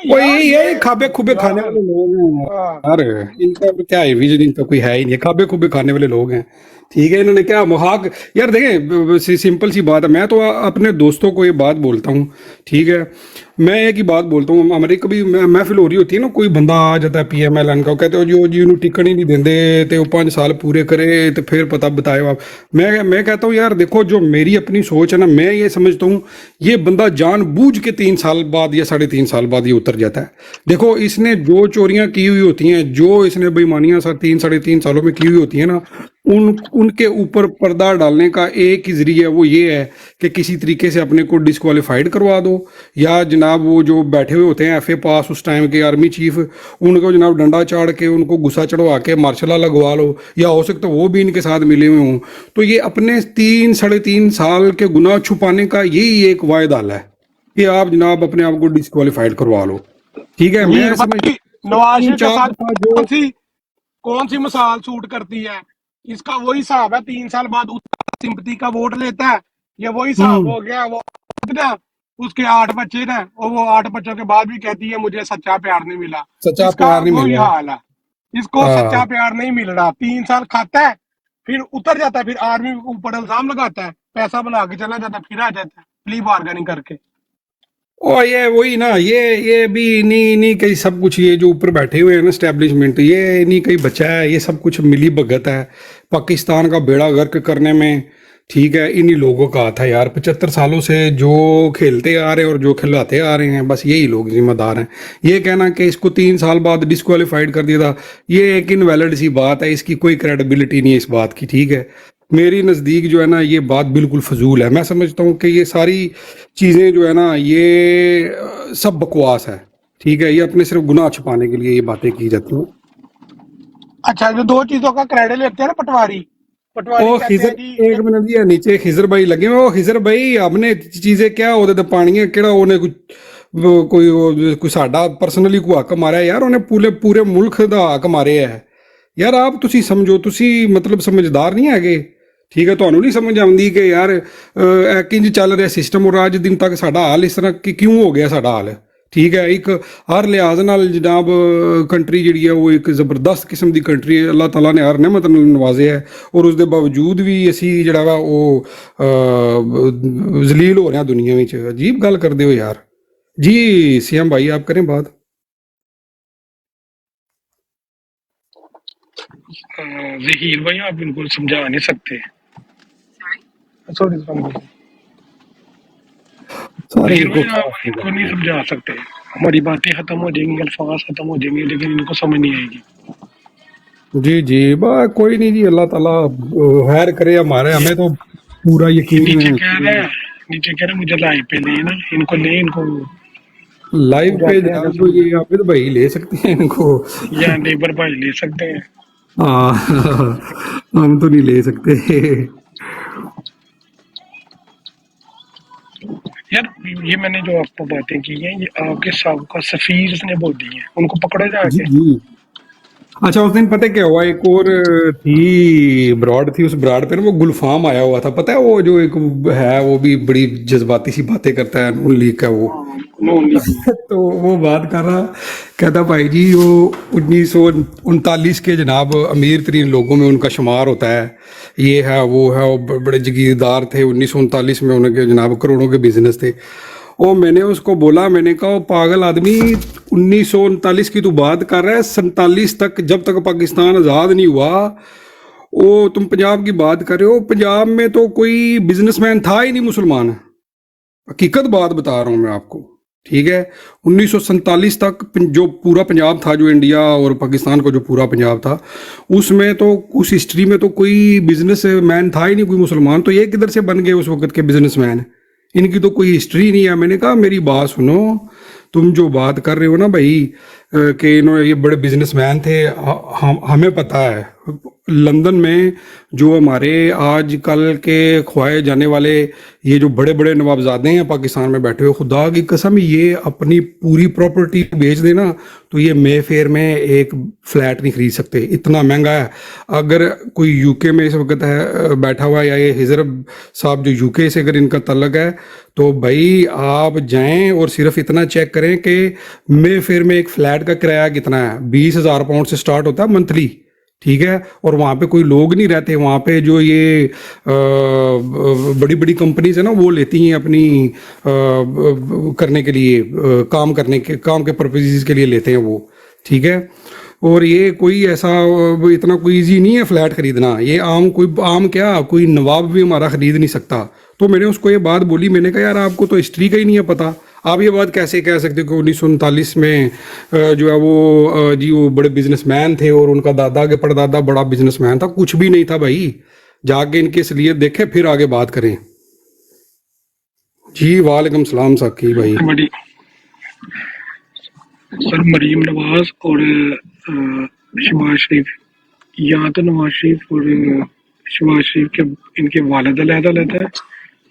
वो यार ये खाबे खूबे खाने वाले लोग हैं यार, इनका तो क्या है विजन, इनका कोई है ही नहीं, खाबे खूबे खाने वाले लोग हैं, ठीक है। इन्होंने क्या महाक यार, देखें सिंपल सी बात है, मैं तो अपने दोस्तों को ये बात बोलता हूँ, ठीक है, मैं एक ही बात बोलता हूँ। हमारी कभी महफिल हो रही होती है ना, कोई बंदा आ जाता है PMLN का, कहते हो जो जी उन्होंने टिकट ही नहीं देंगे, तो 5 साल पूरे करे तो फिर पता बताए आप। मैं कहता हूँ यार देखो, जो मेरी अपनी सोच है ना, मैं ये समझता हूँ ये बंदा जानबूझ के 3 साल बाद या 3.5 साल बाद ये उतर जाता है। देखो इसने जो चोरियां की हुई होती हैं, जो इसने बेईमानियां 3 साढ़े 3 सालों में की हुई होती है ना, उनके ऊपर पर्दा डालने का एक ही जरिया वो ये है कि किसी तरीके से अपने को डिस्क्वालीफाइड करवा दो, या जनाब वो जो बैठे हुए होते हैं FA पास उस टाइम के आर्मी चीफ, उनको जनाब डंडा चाड़ के उनको गुस्सा चढ़वा के मार्शल लॉ लगवा लो, या हो सकता है वो भी इनके साथ मिले हुए हों। तो ये अपने 3 साढ़े 3 साल के गुनाह छुपाने का यही एक वायद हाल है कि आप जनाब अपने आप को डिस्क्वालीफाइड करवा लो। ठीक है, मैं समझ नवाज शरीफ के 3-4 साथ दफा जो कौन सी मिसाल सूट करती है? इसका वही हिसाब है, 3 साल बाद सिंपति का वोट लेता है, ये वही हिसाब हो गया। वो ना, उसके 8 बच्चे ना, और वो 8 बच्चों के बाद भी कहती है मुझे सच्चा प्यार नहीं मिला। सच्चा इसका प्यार नहीं वही मिला। हाल है, इसको हाँ। सच्चा प्यार नहीं मिल रहा। 3 साल खाता है, फिर उतर जाता है, फिर आर्मी के ऊपर इल्जाम लगाता है, पैसा बना के चला जाता है, फिर आ जाता है प्ली बार्गेनिंग करके। ओ ये वही ना, ये भी इन्हीं इन्हीं कई सब कुछ, ये जो ऊपर बैठे हुए हैं ना एस्टेब्लिशमेंट, ये इन्हीं कई बचा है, ये सब कुछ मिली भगत है पाकिस्तान का बेड़ा गर्क करने में। ठीक है, इन्हीं लोगों का हाथ है यार, 75 सालों से जो खेलते आ रहे हैं और जो खिलाते आ रहे हैं, बस यही लोग जिम्मेदार हैं। ये कहना कि इसको 3 साल बाद डिस्क्वालीफाइड कर दिया था, ये एक इनवैलिड सी बात है, इसकी कोई क्रेडिबिलिटी नहीं है इस बात की। ठीक है, मेरी नज़दीक जो है ना ये बात बिल्कुल फजूल है। मैं समझता हूँ कि ये सारी चीज़ें जो है ना ये सब बकवास है। ठीक है, ये अपने सिर्फ गुनाह छुपाने के लिए ये बातें की जाती हैं। अच्छा, जो 2 चीजों का क्रेडिट लेते हैं ना पटवारी ओ कहते खिजर, हैं जी एक मिनट जी, नीचे खिजर भाई लगे हुए। ओ खिजर भाई, हमने चीजें क्या ਉਹਦੇ ਤੇ ਪਾਣੀਆਂ ਕਿਹੜਾ ਉਹਨੇ ਕੋਈ ਸਾਡਾ ਪਰਸਨਲੀ ਕੋਈ ਹੱਕ ਮਾਰਿਆ ਯਾਰ, ਉਹਨੇ ਪੂਰੇ ਮੁਲਕ ਦਾ ਹੱਕ ਮਾਰਿਆ ਹੈ ਯਾਰ। ਆਪ ਤੁਸੀਂ ਸਮਝੋ, ਤੁਸੀਂ ਮਤਲਬ ਸਮਝਦਾਰ ਨਹੀਂ ਹੈਗੇ। ਠੀਕ ਹੈ, ਤੁਹਾਨੂੰ ਨਹੀਂ ਸਮਝ ਆਉਂਦੀ ਕਿ ਯਾਰ ਇਹ ਕਿੰਜ ਚੱਲ ਰਿਹਾ ਸਿਸਟਮ, ਔਰ ਅੱਜ ਦਿਨ ਤੱਕ ਸਾਡਾ ਹਾਲ ਇਸ ਤਰ੍ਹਾਂ ਕਿਉਂ ਹੋ ਗਿਆ ਸਾਡਾ ਹਾਲ। ਠੀਕ ਹੈ, ਇੱਕ ਹਰ ਲਿਹਾਜ਼ ਨਾਲ ਜਨਾਬ ਕੰਟਰੀ ਜਿਹੜੀ ਹੈ ਉਹ ਇੱਕ ਜ਼ਬਰਦਸਤ ਕਿਸਮ ਦੀ ਕੰਟਰੀ ਹੈ, ਅੱਲਾਹ ਤਾਲਾ ਨੇ ਹਰ ਨਿਮਤ ਨਾਲ ਨਵਾਜ਼ਿਆ ਹੈ, ਔਰ ਉਸ ਦੇ ਬਾਵਜੂਦ ਵੀ ਅਸੀਂ ਜਿਹੜਾ ਵਾ ਉਹ ਜ਼ਲੀਲ ਹੋ ਰਹੇ ਹਾਂ ਦੁਨੀਆ ਵਿੱਚ। ਅਜੀਬ ਗੱਲ ਕਰਦੇ ਹੋ यार। जी सीएम भाई आप करें बात। जहीर भाई, आप बिल्कुल समझा नहीं सकते। सॉरी सारे जहीर इनको भाई, आप इनको नहीं समझा सकते। हमारी बातें खत्म हो जाएंगी, अल्फाज खत्म हो जाएंगे, लेकिन इनको समझ नहीं आएगी। जी जी बस कोई नहीं जी, अल्लाह ताला खैर करे हमारे, हमें तो पूरा यकीन नीचे है। कह रहे हैं, मुझे लाइव पे ले ना, इनको ले, इनको लाइव पे जनाब तो ये आबिद भाई ले सकते हैं इनको, या लेबर भाई ले सकते हैं। हाँ हम तो नहीं ले सकते। यार ये मैंने जो आपको बातें की हैं, ये आपके साबका सफीर ने बोल दी हैं, उनको पकड़ो जी जाके। जी। अच्छा, उस दिन पता है क्या हुआ, एक और थी ब्रॉड थी, उस ब्रॉड पे ना वो गुलफाम आया हुआ था, पता है वो जो एक है वो भी बड़ी जज्बाती सी बातें करता है, नून लीग का वो तो वो बात कर रहा, कहता भाई जी वो 1939 के जनाब अमीर तरीन लोगों में उनका शुमार होता है, ये है वो है, वो बड़े जागीरदार थे, 1939 में उनके जनाब करोड़ों के बिजनेस थे। और मैंने उसको बोला, मैंने कहा वो पागल आदमी, 1939 की तू बात कर रहा है, 47 तक जब तक पाकिस्तान आज़ाद नहीं हुआ, वो तुम पंजाब की बात कर रहे हो, पंजाब में तो कोई बिजनेसमैन था ही नहीं मुसलमान। हकीकत बात बता रहा हूँ मैं आपको। ठीक है, 1947 तक जो पूरा पंजाब था, जो इंडिया और पाकिस्तान का जो पूरा पंजाब था, उसमें तो उस हिस्ट्री में तो कोई बिजनेसमैन था ही नहीं कोई मुसलमान, तो ये किधर से बन गए उस वक्त के बिजनेसमैन? इनकी तो कोई हिस्ट्री नहीं है। मैंने कहा मेरी बात सुनो, तुम जो बात कर रहे हो ना भाई कि इन्होंने ये बड़े बिजनेसमैन थे, हमें पता है लंदन में जो हमारे आजकल के ख्वाए जाने वाले ये जो बड़े बड़े नवाबजादे हैं पाकिस्तान में बैठे हुए, खुदा की कसम ये अपनी पूरी प्रॉपर्टी बेच देना तो ये मे फेयर में एक फ्लैट नहीं खरीद सकते, इतना महंगा है। अगर कोई यूके में इस वक्त है बैठा हुआ, या ये हिजर साहब जो यूके से अगर इनका तल्लक है, तो भाई आप जाएं और सिर्फ इतना चेक करें कि मे फेयर में एक फ्लैट का किराया कितना है। 20,000 पाउंड से स्टार्ट होता है मंथली। ठीक है, और वहाँ पे कोई लोग नहीं रहते, वहाँ पे जो ये बड़ी बड़ी कंपनीज है ना, वो लेती हैं अपनी करने के लिए, काम के पर्पसेस के लिए लेते हैं वो। ठीक है, और ये कोई ऐसा इतना कोई इजी नहीं है फ्लैट खरीदना, ये आम क्या कोई नवाब भी हमारा खरीद नहीं सकता। तो मैंने उसको ये बात बोली, मैंने कहा यार आपको तो हिस्ट्री का ही नहीं है पता, आप ये बात कैसे कह सकते हो कि 1939 में जो है वो जी वो बड़े बिजनेसमैन थे और उनका दादा के परदादा बड़ा बिजनेसमैन था? कुछ भी नहीं था भाई, जाके इनकी असलियत देखें फिर आगे बात करें। जी वालेकुम सलाम साकी भाई। बड़ी सर मरीम नवाज और शहबाज शरीफ, या तो नवाज शरीफ और शहबाज शरीफ के इनके वालिद अलग-अलग है,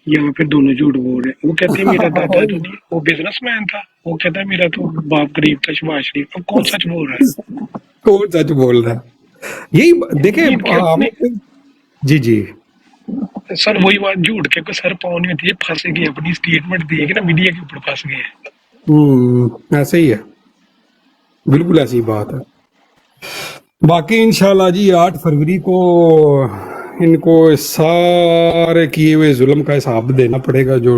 या फिर दोनों झूठ बोल रहे हैं। वो कहते हैं मेरा दादा तो नहीं, वो बिजनेसमैन था, वो कहता है मेरा तो बाप गरीब था शहबाज शरीफ। अब कौन सच बोल रहा है? कौन सच बोल रहा है? यही देखे जी जी सर वही बात, झूठ के कोई सर पाँव नहीं होती है, फंस गए अपनी स्टेटमेंट दिए कि ना मीडिया के ऊपर फंस गए। ऐसे ही है, बिल्कुल ऐसी बात है। बाकी इंशाल्लाह जी 8 फरवरी को इनको सारे किए हुए जुल्म का हिसाब देना पड़ेगा जो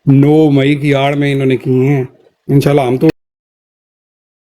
9 मई की आड़ में इन्होंने किए हैं। इंशाल्लाह हम तो